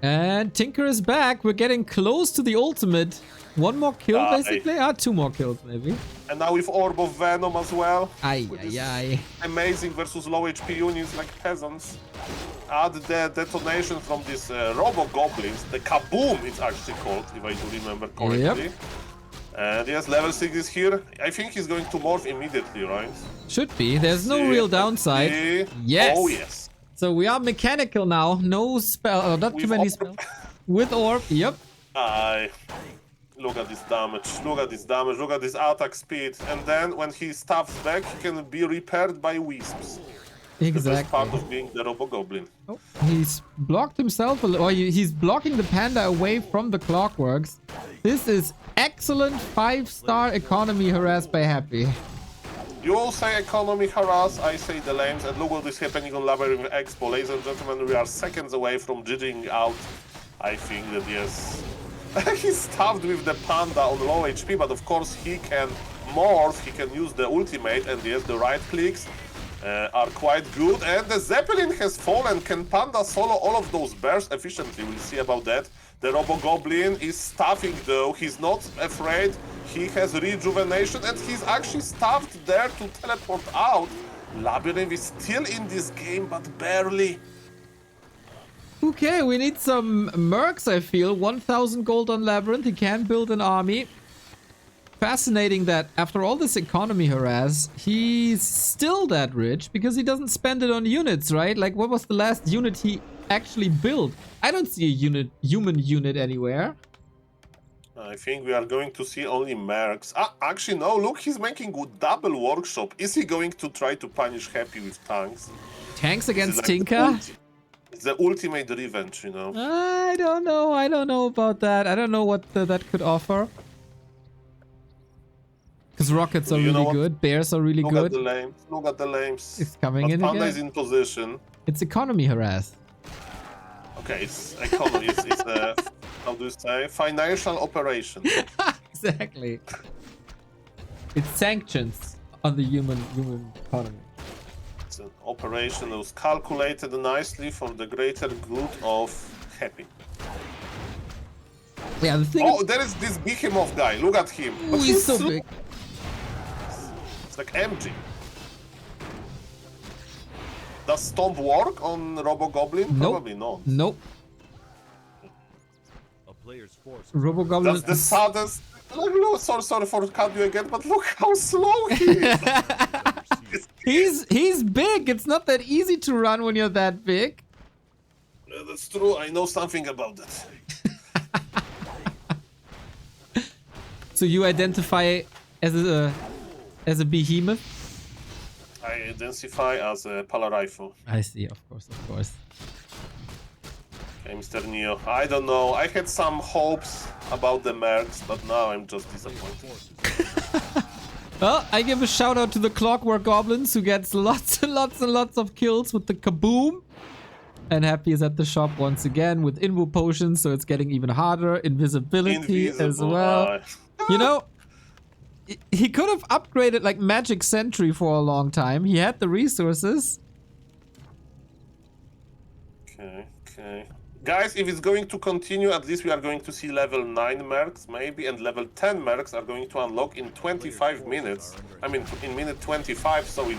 Speaker 1: And Tinker is back. We're getting close to the ultimate. One more kill, basically? Two more kills, maybe. And
Speaker 3: now with Orb of Venom as well.
Speaker 1: Aye.
Speaker 3: Amazing versus low HP units like peasants. Add the detonation from these Robo-Goblins. The Kaboom, it's actually called, if I do remember correctly.
Speaker 1: Yep.
Speaker 3: And yes, level 6 is here. I think he's going to morph immediately, right?
Speaker 1: Should be. There's no real downside. Yes.
Speaker 3: Oh, yes.
Speaker 1: So we are mechanical now. No spell, not too many spells. With Orb, yep.
Speaker 3: Look at this damage. Look at this damage. Look at this attack speed. And then when he stuffs back, he can be repaired by wisps.
Speaker 1: Exactly.
Speaker 3: That's part of being the Robo-Goblin.
Speaker 1: Oh, he's blocked himself, or he's blocking the panda away from the clockworks. This is excellent 5-star economy harassed by Happy.
Speaker 3: You all say economy harass, I say the lanes, and look what is happening on Labyrinth Expo. Ladies and gentlemen, we are seconds away from jigging out. I think that yes. He's stuffed with the panda on low HP, but of course he can morph, he can use the ultimate, and yes, the right clicks are quite good. And the Zeppelin has fallen. Can Panda solo all of those bears efficiently? We'll see about that. The Robo-Goblin is stuffing though. He's not afraid. He has rejuvenation and he's actually stuffed there to teleport out. Labyrinth is still in this game, but barely.
Speaker 1: Okay, we need some mercs, I feel. 1,000 gold on Labyrinth. He can build an army. Fascinating that after all this economy harass, he's still that rich because he doesn't spend it on units, right? Like, what was the last unit he actually built? I don't see a human unit anywhere.
Speaker 3: I think we are going to see only mercs. Actually, no, look, he's making a double workshop. Is he going to try to punish Happy with tanks?
Speaker 1: Tanks against Tinker?
Speaker 3: It's the ultimate revenge, you know?
Speaker 1: I don't know. I don't know about that. I don't know what that could offer. Because rockets are really good. Bears are really good.
Speaker 3: Look at the lames.
Speaker 1: It's coming in
Speaker 3: Panda
Speaker 1: again.
Speaker 3: is in position.
Speaker 1: It's economy harass.
Speaker 3: Okay, it's economy. it's how do you say? Financial operation.
Speaker 1: Exactly. It's sanctions on the human economy.
Speaker 3: operation was calculated nicely for the greater good of Happy.
Speaker 1: Yeah, the thing.
Speaker 3: Oh, there is this behemoth guy. Look at him.
Speaker 1: Ooh, he's so big.
Speaker 3: It's like MG. Does Stomp work on Robo Goblin?
Speaker 1: Nope.
Speaker 3: Probably not.
Speaker 1: Nope.
Speaker 2: A player's forces
Speaker 1: Robo
Speaker 2: are
Speaker 1: Goblin.
Speaker 3: That's the saddest. Look, sorry for cutting you again, but look how slow he is.
Speaker 1: He's big. It's not that easy to run when you're that big.
Speaker 3: Yeah, that's true. I know something about that.
Speaker 1: So you identify as a behemoth?
Speaker 3: I identify as a Pala Rifle.
Speaker 1: I see, of course.
Speaker 3: Okay, Mr. Neo. I don't know. I had some hopes about the mercs, but now I'm just disappointed.
Speaker 1: Well, I give a shout out to the Clockwork Goblins who gets lots and lots of kills with the kaboom. And Happy is at the shop once again with Invo potions, so it's getting even harder. Invisibility as well. You know, he could have upgraded like Magic Sentry for a long time. He had the resources.
Speaker 3: Okay. Guys, if it's going to continue, at least we are going to see level 9 mercs maybe, and level 10 mercs are going to unlock in 25 minutes. I mean, in minute 25, so in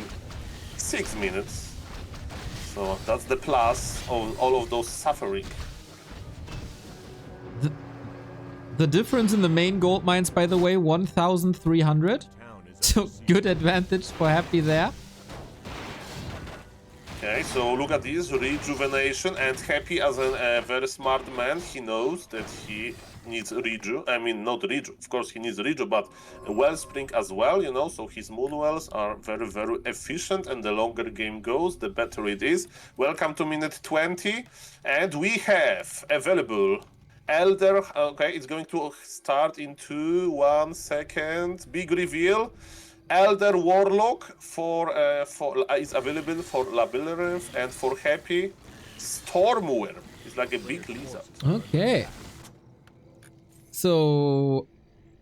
Speaker 3: 6 minutes. So that's the plus of all of those suffering.
Speaker 1: The difference in the main gold mines, by the way, 1,300. So good advantage for Happy there.
Speaker 3: Okay, so look at this, rejuvenation, and Happy as a very smart man, he knows that he needs reju. I mean, not reju, of course he needs reju, but a wellspring as well, you know, so his moon wells are very, very efficient, and the longer game goes, the better it is. Welcome to minute 20, and we have available Elder, okay, it's going to start in 1 second, big reveal. Elder Warlock is available for Labyrinth and for Happy. Stormworm is like a big lizard.
Speaker 1: Okay. So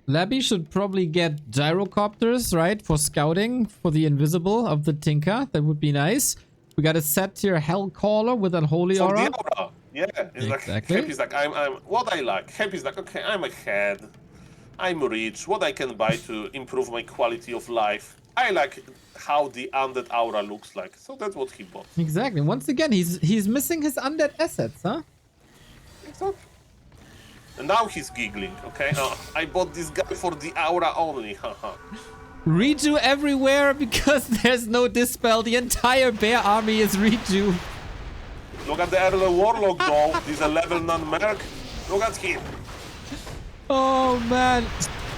Speaker 1: Labby should probably get gyrocopters, right? For scouting for the invisible of the Tinker. That would be nice. We got a set tier Hellcaller with Unholy Aura.
Speaker 3: For the aura. Yeah, it's
Speaker 1: exactly.
Speaker 3: like Happy's like I'm what I like. Happy's like, okay, I'm ahead. I'm rich. What I can buy to improve my quality of life. I like how the undead aura looks like. So that's what he bought.
Speaker 1: Exactly. Once again, he's missing his undead assets, huh?
Speaker 3: Exactly. And now he's giggling, okay? I bought this guy for the aura only, haha.
Speaker 1: Reju everywhere because there's no dispel. The entire bear army is Reju.
Speaker 3: Look at the early warlock though. He's a level 9 merc. Look at him.
Speaker 1: Oh man.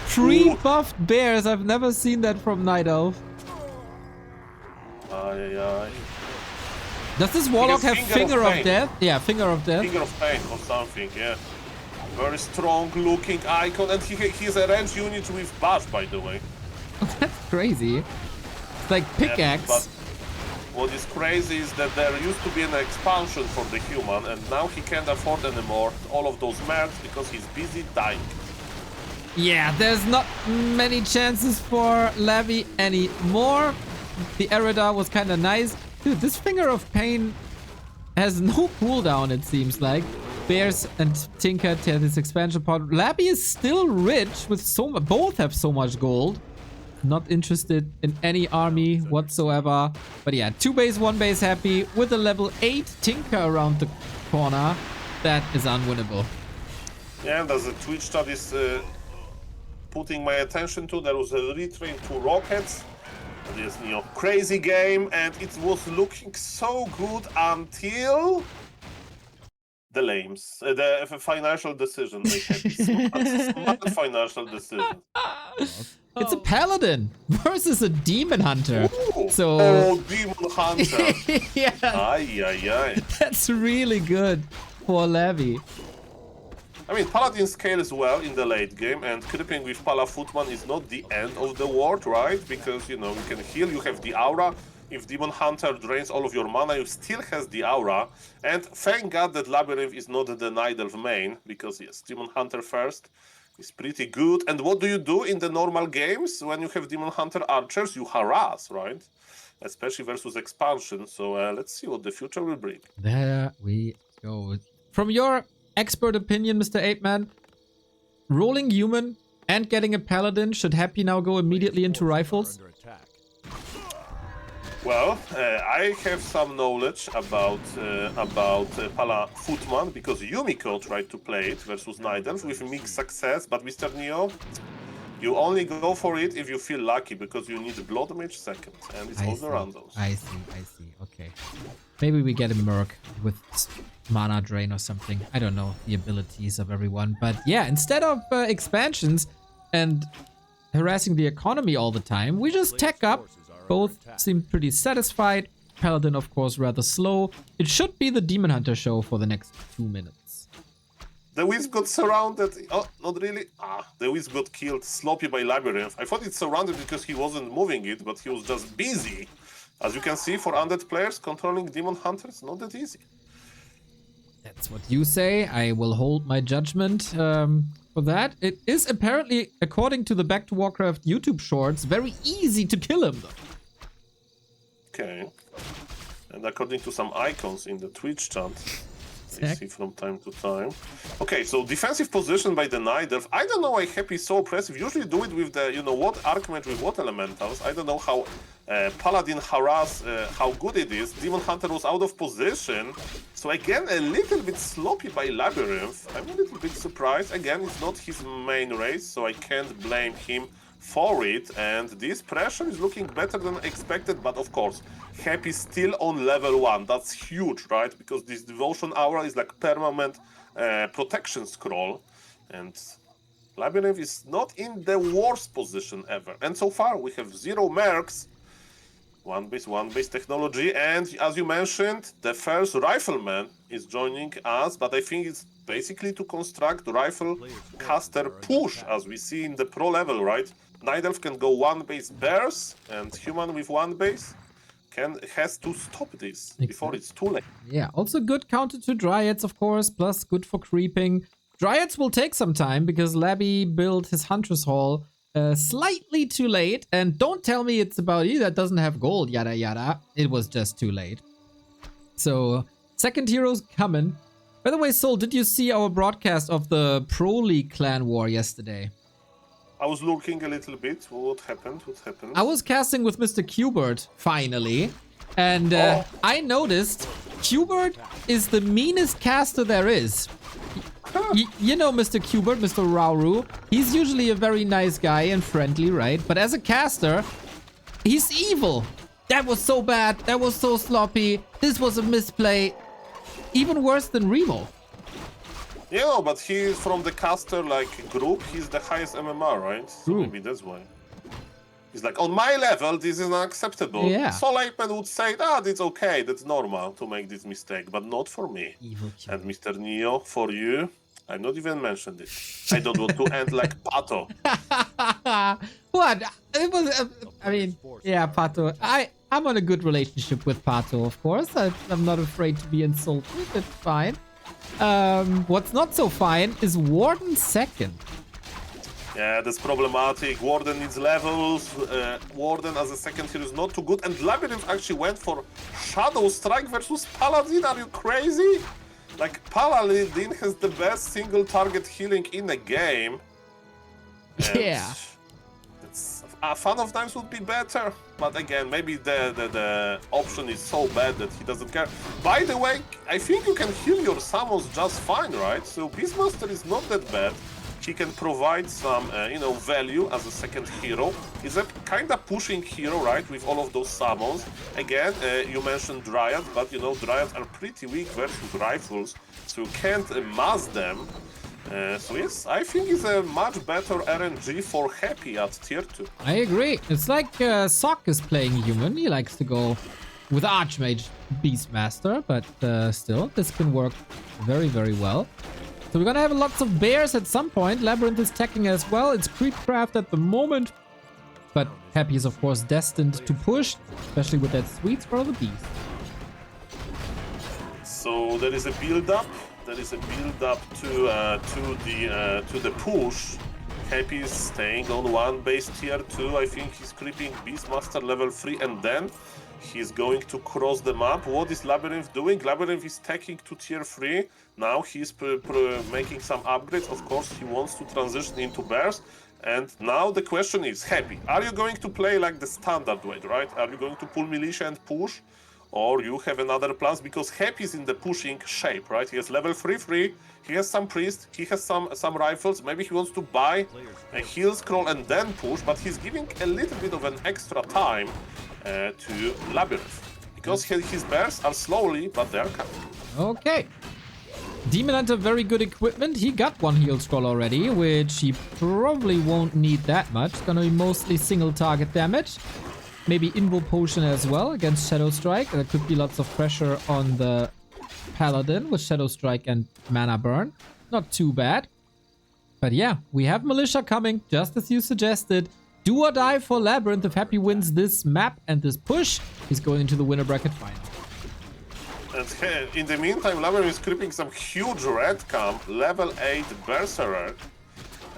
Speaker 1: 3 buffed bears. I've never seen that from Night Elf.
Speaker 3: Aye.
Speaker 1: Does this warlock have Finger of Death? Yeah, Finger of Death.
Speaker 3: Finger of Pain or something, yeah. Very strong looking icon, and he's a range unit with buff, by the way.
Speaker 1: That's crazy. It's like pickaxe.
Speaker 3: Yeah, but what is crazy is that there used to be an expansion for the human, and now he can't afford anymore all of those mercs because he's busy dying.
Speaker 1: Yeah, there's not many chances for Labby anymore. The Eridar was kind of nice. Dude, this Finger of Pain has no cooldown, it seems like. Bears and Tinker tear this expansion pod. Labby is still rich with so much. Both have so much gold. Not interested in any army whatsoever. But yeah, 2 base, 1 base Happy with a level 8 Tinker around the corner. That is unwinnable.
Speaker 3: Yeah, there's a Twitch that is putting my attention to. There was a retrain 2 rockets. This crazy game, and it was looking so good until the lames, the financial decision they had. Smart financial decision.
Speaker 1: It's a paladin versus a demon hunter.
Speaker 3: Ooh.
Speaker 1: So
Speaker 3: Demon hunter.
Speaker 1: yeah,
Speaker 3: Aye.
Speaker 1: that's really good for Labby.
Speaker 3: I mean, Paladin scales well in the late game, and creeping with Pala Footman is not the end of the world, right? Because, you know, you can heal, you have the aura. If Demon Hunter drains all of your mana, you still has the aura. And thank God that Labyrinth is not the Night Elf main, because yes, Demon Hunter first is pretty good. And what do you do in the normal games when you have Demon Hunter archers? You harass, right? especially versus expansion. So let's see what the future will bring.
Speaker 1: There we go. From your expert opinion, Mr. Apeman, rolling human and getting a paladin, should Happy now go immediately into rifles?
Speaker 2: Under attack.
Speaker 3: Well, I have some knowledge about Pala Footman because Yumiko tried to play it versus Night Elf with mixed success, but Mr. Neo, you only go for it if you feel lucky because you need Blood Mage second, and it's all the randos.
Speaker 1: I see. Okay. Maybe we get a Merc with mana drain or something. I don't know the abilities of everyone. But yeah, instead of expansions and harassing the economy all the time, we just tech up. Both seem pretty satisfied. Paladin, of course, rather slow. It should be the Demon Hunter show for the next 2 minutes.
Speaker 3: The Wisp got surrounded. Oh, not really. The Wisp got killed sloppy by Labyrinth. I thought it's surrounded because he wasn't moving it, but he was just busy. As you can see, for undead players, controlling Demon Hunters, not that easy.
Speaker 1: That's what you say. I will hold my judgment for that. It is apparently, according to the Back to Warcraft YouTube shorts, very easy to kill him, though.
Speaker 3: Okay. And according to some icons in the Twitch chat, I see from time to time. Okay, so defensive position by the Night Elf. I don't know why Happy is so oppressive. Usually do it with the, what, Archmage with what elementals. I don't know how Paladin harass, how good it is. Demon Hunter was out of position. So again, a little bit sloppy by Labyrinth. I'm a little bit surprised. Again, it's not his main race, so I can't blame him for it, and this pressure is looking better than expected, but of course, Happy still on level 1. That's huge, right? Because this Devotion Aura is like permanent protection scroll, and Labyrinth is not in the worst position ever. And so far, we have 0 mercs, one base technology, and as you mentioned, the first Rifleman is joining us, but I think it's basically to construct rifle caster push, as we see in the pro level, right? Night Elf can go 1 base bears, and human with 1 base has to stop this before it's too late.
Speaker 1: Yeah, also good counter to Dryads, of course, plus good for creeping. Dryads will take some time because Labby built his Hunter's Hall slightly too late, and don't tell me it's about you that doesn't have gold, yada yada. It was just too late. So, second hero's coming. By the way, Soul, did you see our broadcast of the Pro League clan war yesterday?
Speaker 3: I was looking a little bit. What happened?
Speaker 1: I was casting with Mr. Qbert, finally. And I noticed Qbert is the meanest caster there is. You know Mr. Qbert, Mr. Rauru. He's usually a very nice guy and friendly, right? But as a caster, he's evil. That was so bad. That was so sloppy. This was a misplay. Even worse than Remo.
Speaker 3: Yeah, but he's from the caster group. He's the highest MMR, right? So
Speaker 1: True.
Speaker 3: maybe that's why. He's like, on my level, this is unacceptable.
Speaker 1: Yeah.
Speaker 3: Soulman would say, it's okay, that's normal to make this mistake, but not for me.
Speaker 1: Evil
Speaker 3: And Mr. Neo, for you, I've not even mentioned it. I don't want to end like Pato.
Speaker 1: What? It was. Yeah, Pato. I'm on a good relationship with Pato, of course. I'm not afraid to be insulted. It's fine. What's not so fine is Warden second.
Speaker 3: Yeah, that's problematic. Warden needs levels. Warden as a second hero is not too good. And Labyrinth actually went for Shadow Strike versus Paladin. Are you crazy? Paladin has the best single target healing in the game. And
Speaker 1: yeah.
Speaker 3: A Fan of Times would be better, but again, maybe the option is so bad that he doesn't care. By the way, I think you can heal your summons just fine, right? So Beastmaster is not that bad. He can provide some, value as a second hero. He's a kind of pushing hero, right, with all of those summons. Again, you mentioned Dryads, but, Dryads are pretty weak versus rifles, so you can't mass them. So yes, I think it's a much better RNG for Happy at tier 2.
Speaker 1: I agree. It's like Sock is playing human. He likes to go with Archmage Beastmaster, but still, this can work very, very well. So we're gonna have lots of bears at some point. Labyrinth is teching as well. It's Creepcraft at the moment, but Happy is of course destined to push, especially with that sweet spot of the beast.
Speaker 3: So there is a build-up. There is a build-up to the push. Happy is staying on 1 base tier 2. I think he's creeping Beastmaster level 3, and then He's going to cross the map. What is Labyrinth doing? Labyrinth is taking to tier 3. Now he's making some upgrades. Of course, he wants to transition into bears. And now the question is, Happy, are you going to play like the standard way, right? Are you going to pull militia and push? Or you have another plans? Because Happy is in the pushing shape, right? He has level 3-3, he has some priest, he has some rifles. Maybe he wants to buy a heal scroll and then push, but he's giving a little bit of an extra time to Labyrinth. Because his bears are slowly, but they're coming.
Speaker 1: Okay. Demon Hunter, very good equipment. He got one heal scroll already, which he probably won't need that much. It's gonna be mostly single target damage. Maybe Invo Potion as well against Shadow Strike. There could be lots of pressure on the Paladin with Shadow Strike and Mana Burn. Not too bad. But yeah, we have Militia coming, just as you suggested. Do or die for Labyrinth. If Happy wins this map and this push, he's going into the winner bracket final.
Speaker 3: And in the meantime, Labyrinth is creeping some huge red camp, level 8 Berserker.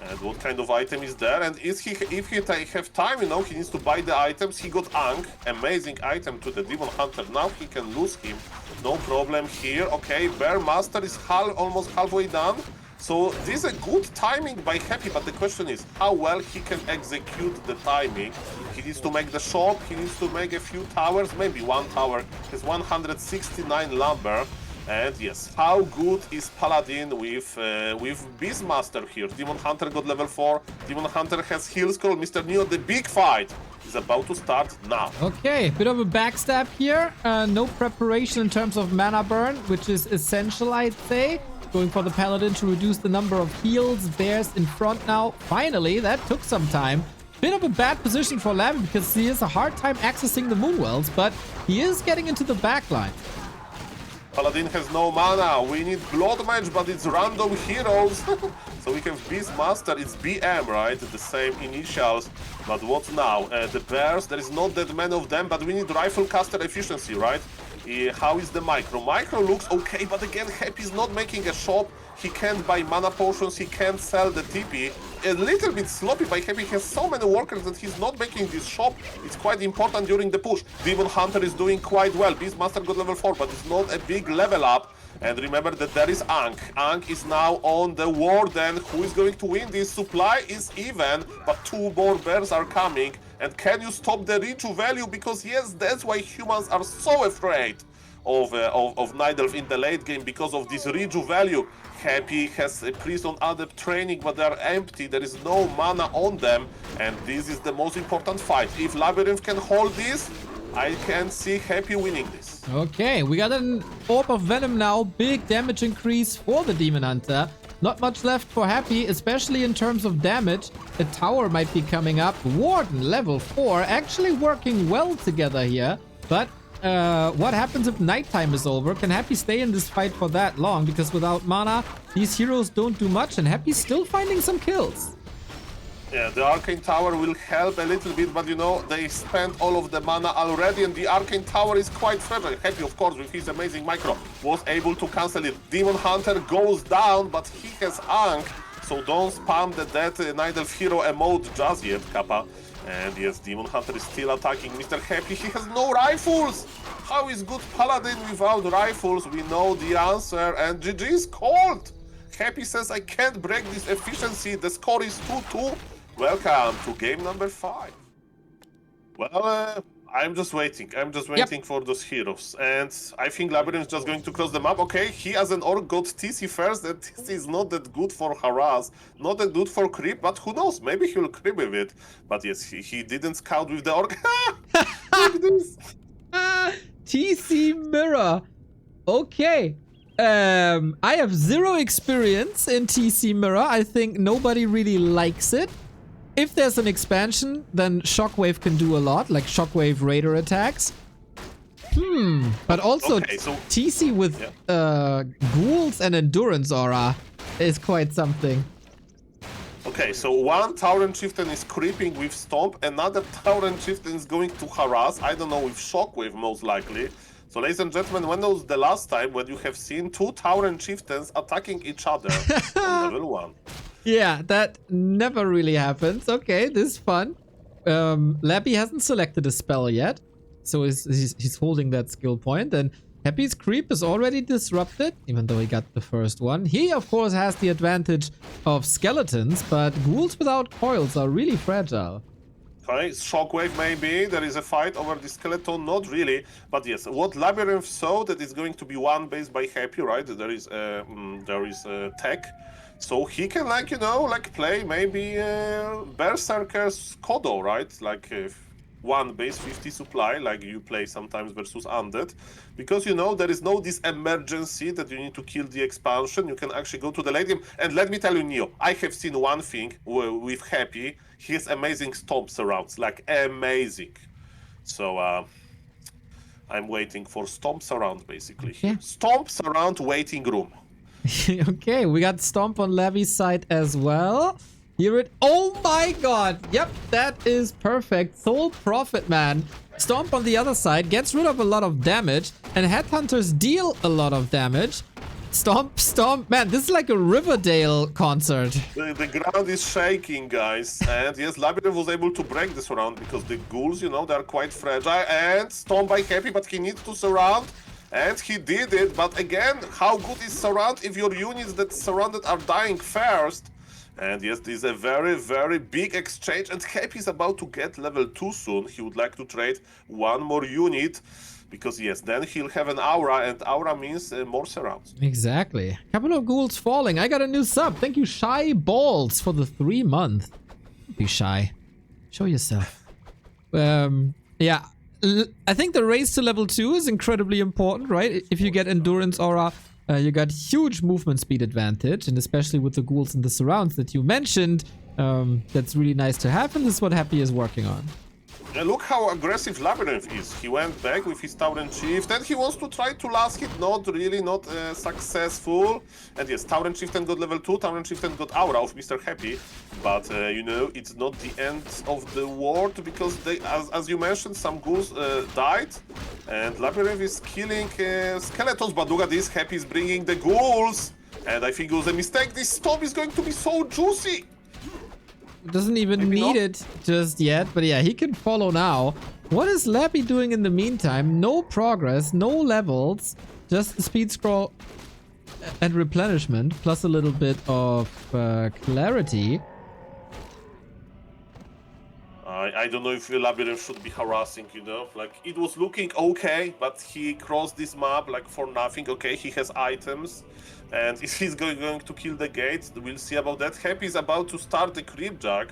Speaker 3: And what kind of item is there? And if he have time, you know, he needs to buy the items. He got Ankh, amazing item to the Demon Hunter. Now he can lose him, no problem here. Okay, Bear Master is almost halfway done. So this is a good timing by Happy, but the question is how well he can execute the timing. He needs to make the shop, he needs to make a few towers, maybe one tower. Has 169 lumber. And yes, how good is Paladin with Beastmaster here? Demon Hunter got level 4. Demon Hunter has heal scroll. Mr. Neo, the big fight is about to start now.
Speaker 1: Okay, bit of a backstab here. No preparation in terms of mana burn, which is essential, I'd say. Going for the Paladin to reduce the number of heals. Bears in front now. Finally, that took some time. Bit of a bad position for Lam because he has a hard time accessing the Moonwells, but he is getting into the backline.
Speaker 3: Paladin has no mana. We need Blood Mage, but it's random heroes. So we have Beastmaster. It's BM, right? The same initials. But what now? The bears, there is not that many of them, but we need rifle caster efficiency, right? How is the micro? Micro looks okay, but again, Happy is not making a shop. He can't buy mana potions, he can't sell the TP. A little bit sloppy by Happy. He has so many workers that he's not making this shop. It's quite important during the push. Demon Hunter is doing quite well. Beastmaster got level 4, but it's not a big level up. And remember that there is Ankh. Ankh is now on the Warden. Who is going to win this? Supply is even, but 2 more bears are coming. And can you stop the Reju value? Because yes, that's why humans are so afraid of Nidalf in the late game, because of this Reju value. Happy has a priest on adept training, but they are empty. There is no mana on them, and this is the most important fight. If Labyrinth can hold this, I can see Happy winning this.
Speaker 1: Okay, we got an Orb of Venom now. Big damage increase for the Demon Hunter. Not much left for Happy, especially in terms of damage. A tower might be coming up. Warden, level 4, actually working well together here. But what happens if nighttime is over? Can Happy stay in this fight for that long? Because without mana, these heroes don't do much, and Happy's still finding some kills.
Speaker 3: Yeah, the Arcane Tower will help a little bit, but you know, they spent all of the mana already, and the Arcane Tower is quite fragile. Happy, of course, with his amazing micro, was able to cancel it. Demon Hunter goes down, but he has Ankh, so don't spam the dead Nidalf hero emote just yet, Kappa. And yes, Demon Hunter is still attacking Mr. Happy. He has no rifles! How is good Paladin without rifles? We know the answer, and GG is called! Happy says, I can't break this efficiency. The score is 2-2. Welcome to game number 5. Well, I'm just waiting. For those heroes. And I think Labyrinth is just going to cross the map. Okay, he as an orc got TC first, and TC is not that good for harass, not that good for creep, but who knows, maybe he'll creep with it. But yes, he didn't scout with the orc. Look this.
Speaker 1: TC Mirror. Okay. I have 0 experience in TC Mirror. I think nobody really likes it. If there's an expansion, then Shockwave can do a lot, like Shockwave Raider attacks. But also
Speaker 3: okay, so,
Speaker 1: TC with ghouls and endurance aura is quite something.
Speaker 3: Okay, so one Tauren Chieftain is creeping with Stomp, another Tauren Chieftain is going to harass, I don't know, with Shockwave most likely. So ladies and gentlemen, when was the last time when you have seen 2 Tauren Chieftains attacking each other on level 1?
Speaker 1: Yeah, that never really happens. Okay, this is fun. Labby hasn't selected a spell yet. So he's holding that skill point, and Happy's creep is already disrupted, even though he got the first one. He, of course, has the advantage of skeletons, but ghouls without coils are really fragile.
Speaker 3: Okay, Shockwave maybe, there is a fight over the skeleton, not really, but yes, what Labyrinth saw that is going to be one base by Happy, right? There is tech, so he can play maybe Berserker's Kodo, right? Like one base 50 supply, like you play sometimes versus Undead, because there is no this emergency that you need to kill the expansion. You can actually go to the late game, and let me tell you, Neo, I have seen one thing with Happy. He has amazing stomp surrounds, like amazing. So I'm waiting for stomp surround basically.
Speaker 1: Yeah.
Speaker 3: Stomp surround waiting room.
Speaker 1: Okay, we got Stomp on Levy's side as well. Hear it. Oh my god. Yep, that is perfect. Soul Prophet, man. Stomp on the other side gets rid of a lot of damage, and Headhunters deal a lot of damage. Stomp, stomp. Man, this is like a Riverdale concert.
Speaker 3: The ground is shaking, guys. And yes, Labyrinth was able to break this round because the ghouls, they're quite fragile. And Stomp by Happy, but he needs to surround. And he did it. But again, how good is surround if your units that surrounded are dying first? And yes, this is a very, very big exchange. And Happy is about to get level 2 soon. He would like to trade one more unit. Because yes, then he'll have an aura, and aura means more surrounds.
Speaker 1: Exactly. Couple of ghouls falling. I got a new sub. Thank you, Shy Balls, for the 3 month. Don't be shy. Show yourself. Yeah. I think the race to level 2 is incredibly important, right? If you get endurance aura, you got huge movement speed advantage, and especially with the ghouls and the surrounds that you mentioned, that's really nice to have, and this is what Happy is working on.
Speaker 3: Look how aggressive Labyrinth is. He went back with his Tauren Chieftain. He wants to try to last hit, not successful. And yes, Tauren Chieftain got level 2, Tauren Chieftain got aura of Mr. Happy. But, it's not the end of the world, because they, as you mentioned, some ghouls died. And Labyrinth is killing skeletons, but look at this, Happy is bringing the ghouls. And I think it was a mistake. This storm is going to be so juicy.
Speaker 1: Doesn't even need it just yet, but yeah, he can follow now. What is Lappy doing in the meantime? No progress, no levels, just the speed scroll and replenishment, plus a little bit of clarity.
Speaker 3: I don't know if Labyrinth should be harassing, like it was looking okay, but he crossed this map like for nothing. Okay, he has items, and if he's going to kill the gates, we'll see about that. Happy is about to start the creep jack,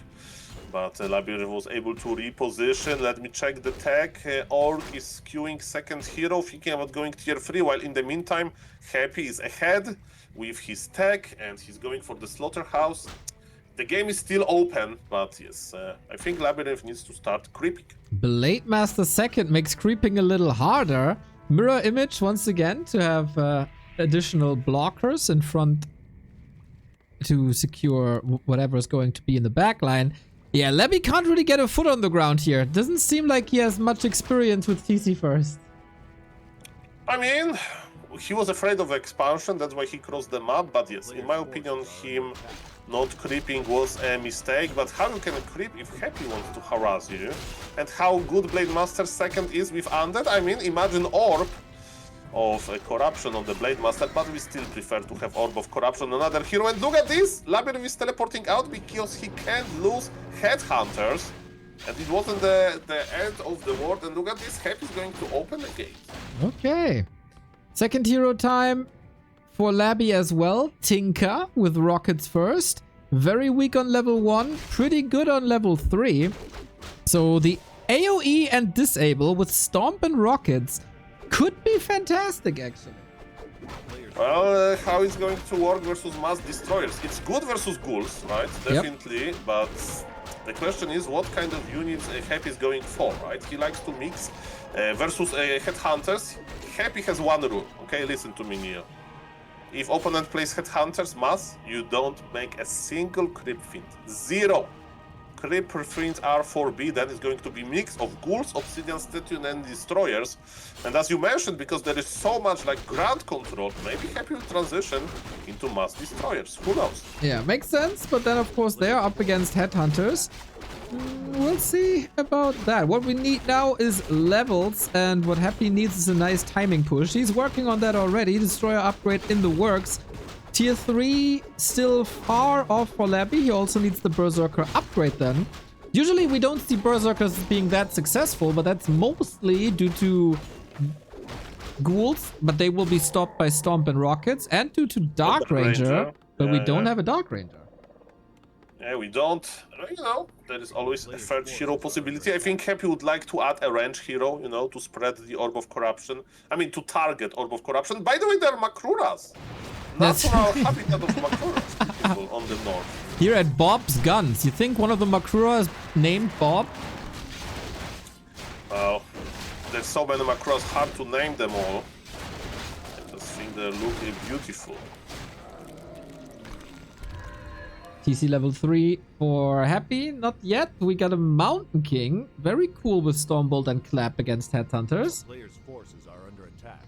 Speaker 3: but Labyrinth was able to reposition. Let me check the tech. Orc is queuing second hero, thinking about going tier 3, while in the meantime, Happy is ahead with his tech, and he's going for the slaughterhouse. The game is still open, but yes, I think Labyrinth needs to start creeping.
Speaker 1: Blade Master second makes creeping a little harder. Mirror image once again to have additional blockers in front to secure whatever is going to be in the back line. Yeah, Labby can't really get a foot on the ground here. Doesn't seem like he has much experience with TC first.
Speaker 3: I mean, he was afraid of expansion, that's why he crossed the map, but yes, in my opinion, him not creeping was a mistake. But how you can creep if Happy wants to harass you? And how good Blade Master second is with Undead? I mean, imagine Orb of Corruption on the Blade Master, but we still prefer to have Orb of Corruption on another hero. And look at this! Labyrinth is teleporting out because he can't lose Headhunters. And it wasn't the end of the world. And look at this, Happy is going to open the gate.
Speaker 1: Okay. Second hero time for Labby as well. Tinka with rockets first. Very weak on level 1. Pretty good on level 3. So the AoE and disable with Stomp and rockets could be fantastic, actually.
Speaker 3: Well, how it's going to work versus mass destroyers? It's good versus ghouls, right? Definitely, yep. But the question is what kind of units Happy is going for, right? He likes to mix versus Headhunters. Happy has one rule, okay? Listen to me, Neo. If opponent plays Headhunters mass, you don't make a single creep feint. 0. Creep feints are forbidden. It's going to be mix of ghouls, obsidian statue, and destroyers. And as you mentioned, because there is so much like ground control, maybe Happy will transition into mass destroyers. Who knows?
Speaker 1: Yeah, makes sense. But then, of course, they are up against Headhunters. We'll see about that. What we need now is levels, and what Happy needs is a nice timing push. He's working on that already. Destroyer upgrade in the works. Tier 3 still far off for Labby. He also needs the Berserker upgrade then. Usually we don't see Berserkers being that successful, but that's mostly due to ghouls, but they will be stopped by Stomp and Rockets, and due to Dark Ranger, but we don't have a Dark Ranger.
Speaker 3: Yeah, we don't. You know, there is always a third hero possibility. I think Happy would like to add a range hero, you know, to spread the Orb of Corruption. I mean, to target Orb of Corruption. By the way, there are Makruras. Natural habitat of Makruras, people on the north.
Speaker 1: Here at Bob's Guns, you think one of the Makruras named Bob?
Speaker 3: Well, there's so many Makruras, hard to name them all. I just think they look beautiful.
Speaker 1: TC level 3 for Happy, not yet. We got a Mountain King, very cool with Stormbolt and Clap against Headhunters.
Speaker 2: Players' forces are under attack.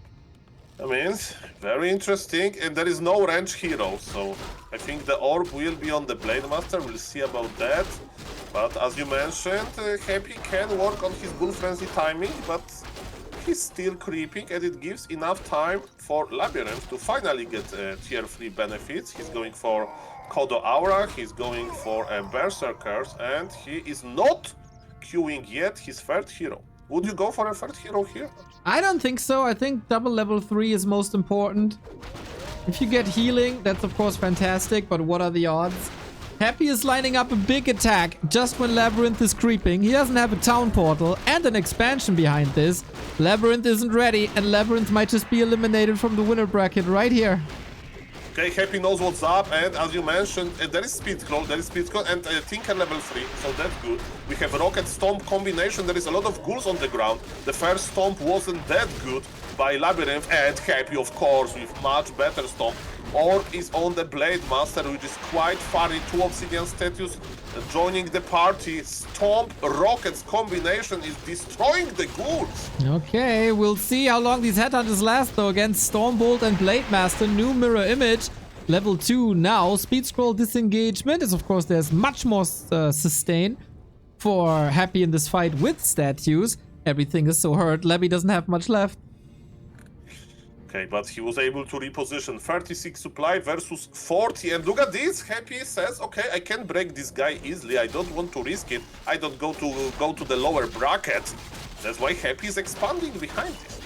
Speaker 3: I mean, very interesting, and there is no range hero, so I think the orb will be on the Blade Master. We'll see about that. But as you mentioned, Happy can work on his Bull Frenzy timing, but he's still creeping, and it gives enough time for Labyrinth to finally get tier 3 benefits. He's going for Kodo Aura, he's going for Berserkers, and he is not queuing yet his third hero. Would you go for a third hero here?
Speaker 1: I don't think so. I think double level 3 is most important. If you get healing, that's of course fantastic, but what are the odds? Happy is lining up a big attack just when Labyrinth is creeping. He doesn't have a town portal and an expansion behind this. Labyrinth isn't ready, and Labyrinth might just be eliminated from the winner bracket right here.
Speaker 3: Okay, Happy knows what's up, and as you mentioned, there is Speed Scroll, and Tinker level 3, so that's good. We have Rocket Stomp combination, there is a lot of ghouls on the ground. The first Stomp wasn't that good by Labyrinth, and Happy, of course, with much better Stomp. Orb is on the Blade Master, which is quite funny. 2 Obsidian statues joining the party. Stomp Rockets combination is destroying the ghouls.
Speaker 1: Okay, we'll see how long these Headhunters last though against Stormbolt and Blade Master. New mirror image. Level 2 now. Speed Scroll disengagement is, of course, there's much more sustain for Happy in this fight with statues. Everything is so hurt. Labby doesn't have much left.
Speaker 3: Okay, but he was able to reposition 36 supply versus 40, and look at this. Happy says, okay, I can break this guy easily. I don't want to risk it. I don't go to the lower bracket. That's why Happy is expanding behind this.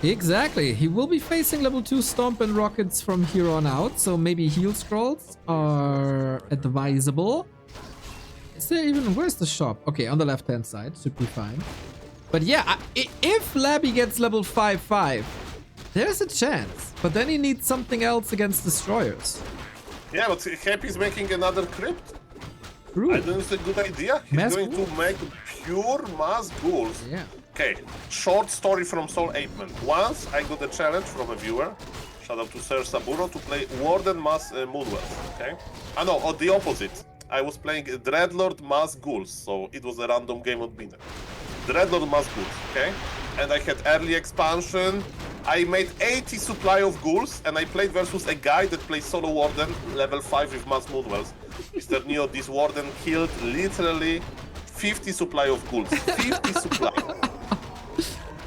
Speaker 1: Exactly. He will be facing level 2 Stomp and Rockets from here on out, so maybe heal scrolls are advisable. Is there even... Where's the shop? Okay, on the left-hand side. Should be fine. But yeah, if Labby gets level 5-5, there's a chance. But then he needs something else against Destroyers.
Speaker 3: Yeah, but Happy's making another crypt.
Speaker 1: True.
Speaker 3: I don't know if it's a good idea. He's
Speaker 1: Mass
Speaker 3: going
Speaker 1: ghouls?
Speaker 3: to make pure mass ghouls.
Speaker 1: Yeah.
Speaker 3: Okay, short story from Soul Apeman. Once I got a challenge from a viewer, shout out to Sir Saburo, to play Warden Mass Moonwells, okay? Ah no, or the opposite. I was playing Dreadlord Mass Ghouls, so it was a random game on Biner. Dreadlord Mass Ghouls, okay? And I had early expansion. I made 80 supply of ghouls, and I played versus a guy that plays solo Warden, level 5 with Mass Moonwells. Mr. Neo, this Warden killed literally 50 supply of ghouls. 50 supply.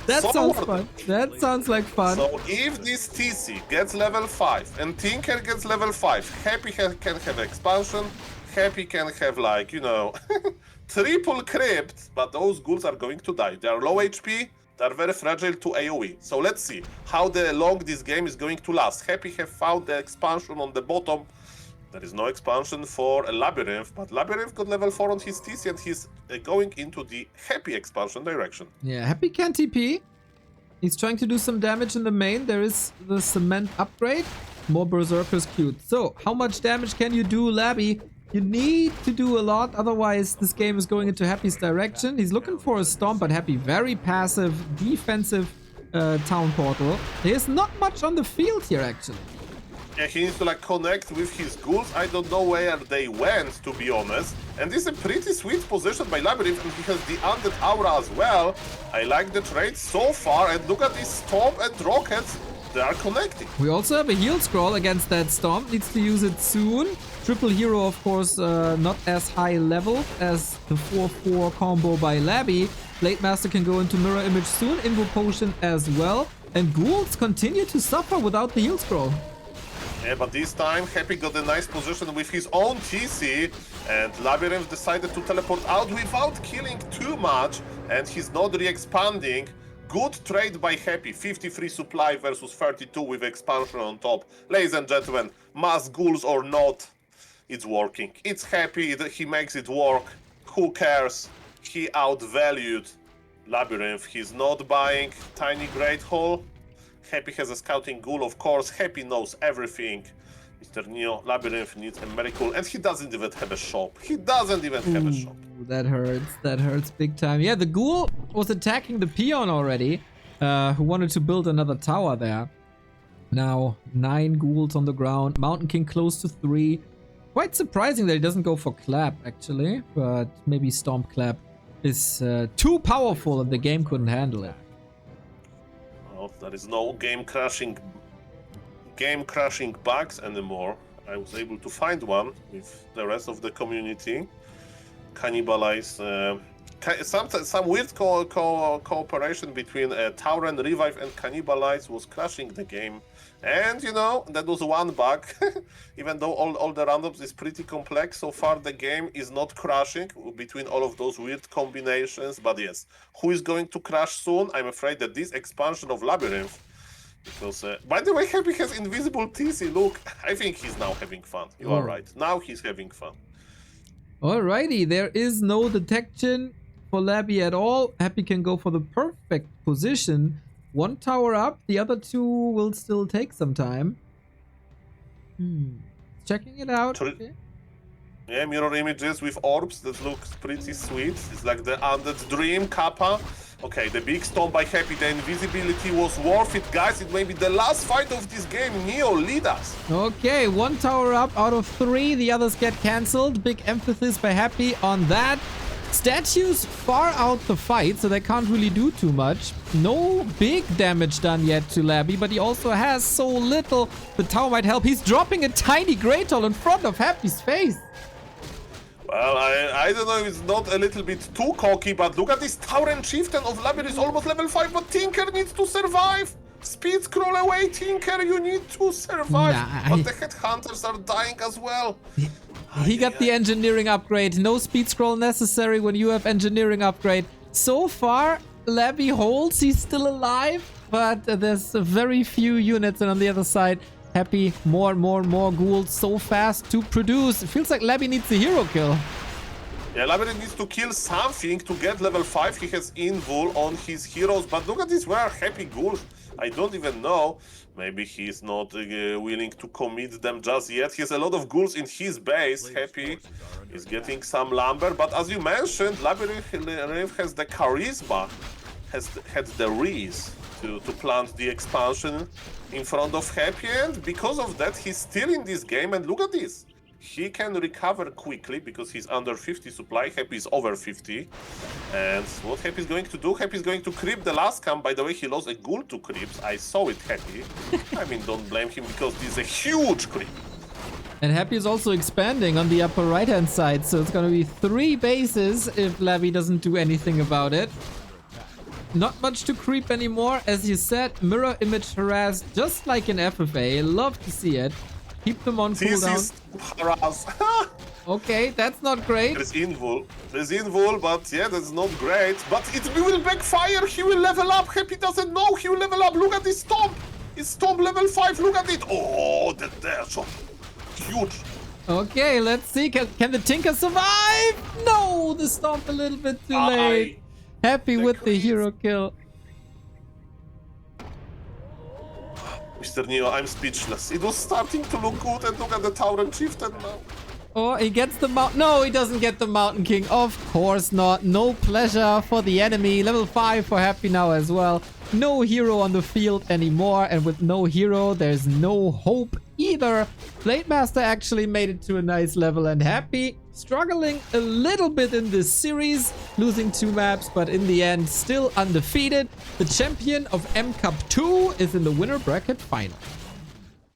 Speaker 1: That
Speaker 3: Solo
Speaker 1: sounds
Speaker 3: Warden.
Speaker 1: fun. That sounds like fun.
Speaker 3: So if this TC gets level 5 and Tinker gets level 5, Happy can have expansion, Happy can have, like, you know, triple crypt, but those ghouls are going to die. They are low HP, they are very fragile to AoE. So let's see how long this game is going to last. Happy have found the expansion on the bottom. There is no expansion for a Labyrinth, but Labyrinth got level 4 on his TC, and he's going into the Happy expansion direction.
Speaker 1: Yeah, Happy can TP. He's trying to do some damage in the main. There is the cement upgrade. More Berserkers queued. So, how much damage can you do, Labby? You need to do a lot, otherwise this game is going into Happy's direction. He's looking for a Stomp, but Happy, very passive, defensive town portal. There's not much on the field here, actually.
Speaker 3: Yeah, he needs to, like, connect with his ghouls. I don't know where they went, to be honest. And this is a pretty sweet position by Labyrinth, and he has the Undead Aura as well. I like the trade so far, and look at this Stomp and Rockets they are connecting.
Speaker 1: We also have a heal scroll against that Stomp. Needs to use it soon. Triple hero, of course, not as high level as the 4-4 combo by Labby. Blade Master can go into mirror image soon. Invo potion as well. And ghouls continue to suffer without the heal scroll.
Speaker 3: Yeah, but this time Happy got a nice position with his own TC, and Labyrinth decided to teleport out without killing too much, and he's not re-expanding. Good trade by Happy, 53 supply versus 32 with expansion on top. Ladies and gentlemen, mass ghouls or not, it's working. It's Happy, he makes it work. Who cares? He outvalued Labyrinth. He's not buying Tiny Great Hall. Happy has a scouting ghoul, of course. Happy knows everything. Mr. Neo, Labyrinth needs a miracle, and he doesn't even have a shop. He doesn't even have a shop.
Speaker 1: That hurts. That hurts big time. Yeah, the ghoul was attacking the peon already, who wanted to build another tower there. Now, 9 ghouls on the ground. Mountain King close to 3. Quite surprising that he doesn't go for Clap, actually. But maybe Stomp Clap is too powerful and the game couldn't handle it.
Speaker 3: There is no game-crashing bugs anymore. I was able to find one with the rest of the community. Cannibalize. Some weird cooperation between Tower and Revive and Cannibalize was crashing the game. And, you know, that was one bug. Even though all the randoms is pretty complex, so far the game is not crashing between all of those weird combinations. But yes, who is going to crash soon? I'm afraid that this expansion of Labyrinth. Because, by the way, Happy has invisible TC. Look, I think he's now having fun. You are right. Now he's having fun.
Speaker 1: Alrighty, there is no detection for Labby at all. Happy can go for the perfect position. 1 tower up, the other 2 will still take some time. Checking it out. Okay.
Speaker 3: Yeah, mirror images with orbs, that looks pretty sweet. It's like the Undead Dream, Kappa. Okay, the big stomp by Happy, the invisibility was worth it, guys. It may be the last fight of this game. Neo, lead us.
Speaker 1: Okay, 1 tower up out of 3, the others get cancelled. Big emphasis by Happy on that. Statues far out the fight, so they can't really do too much. No big damage done yet to Labby, but he also has so little. The tower might help. He's dropping a tiny Great Hall in front of Happy's face.
Speaker 3: Well, I don't know if it's not a little bit too cocky, but look at this Tower and Chieftain of Labyrinth is almost level 5, but Tinker needs to survive. Speed scroll away, Tinker, you need to survive. But the Headhunters are dying as well.
Speaker 1: He got the engineering upgrade. No speed scroll necessary when you have engineering upgrade. So far, Labby holds. He's still alive, but there's very few units. And on the other side, Happy, more ghouls so fast to produce. It feels like Labby needs a hero kill.
Speaker 3: Yeah, Labyrinth needs to kill something to get level 5. He has invul on his heroes, but look at this, where are Happy ghouls? I don't even know. Maybe he's not willing to commit them just yet. He has a lot of ghouls in his base. Happy is getting some lumber, but as you mentioned, Labyrinth has the charisma, had the reason to plant the expansion in front of Happy, and because of that, he's still in this game. And look at this. He can recover quickly because he's under 50 supply. Happy is over 50. And what Happy is going to do? Happy is going to creep the last camp. By the way, he lost a ghoul to creeps. I saw it, Happy. I mean, don't blame him because this is a huge creep.
Speaker 1: And Happy is also expanding on the upper right-hand side. So it's going to be 3 bases if Labby doesn't do anything about it. Not much to creep anymore. As you said, mirror image harass just like in FFA. Love to see it. Keep them on cooldown.
Speaker 3: Harass.
Speaker 1: Okay, that's not great.
Speaker 3: There's invul, but yeah, that's not great. But it will backfire. He will level up. Happy doesn't know. He will level up. Look at this stomp. It's stomp level 5. Look at it. Oh, the dash. Huge.
Speaker 1: Okay, let's see. Can the Tinker survive? No, the stomp a little bit too late. Happy with the hero kill.
Speaker 3: Mr. Neo, I'm speechless. It was starting to look good, and look at the Tower and Chieftain now.
Speaker 1: Oh, he gets the Mountain... No, he doesn't get the Mountain King. Of course not. No pleasure for the enemy. Level 5 for Happy now as well. No hero on the field anymore. And with no hero, there's no hope either. Blade Master actually made it to a nice level. And Happy struggling a little bit in this series, losing 2 maps, but in the end, still undefeated. The champion of M Cup 2 is in the winner bracket final.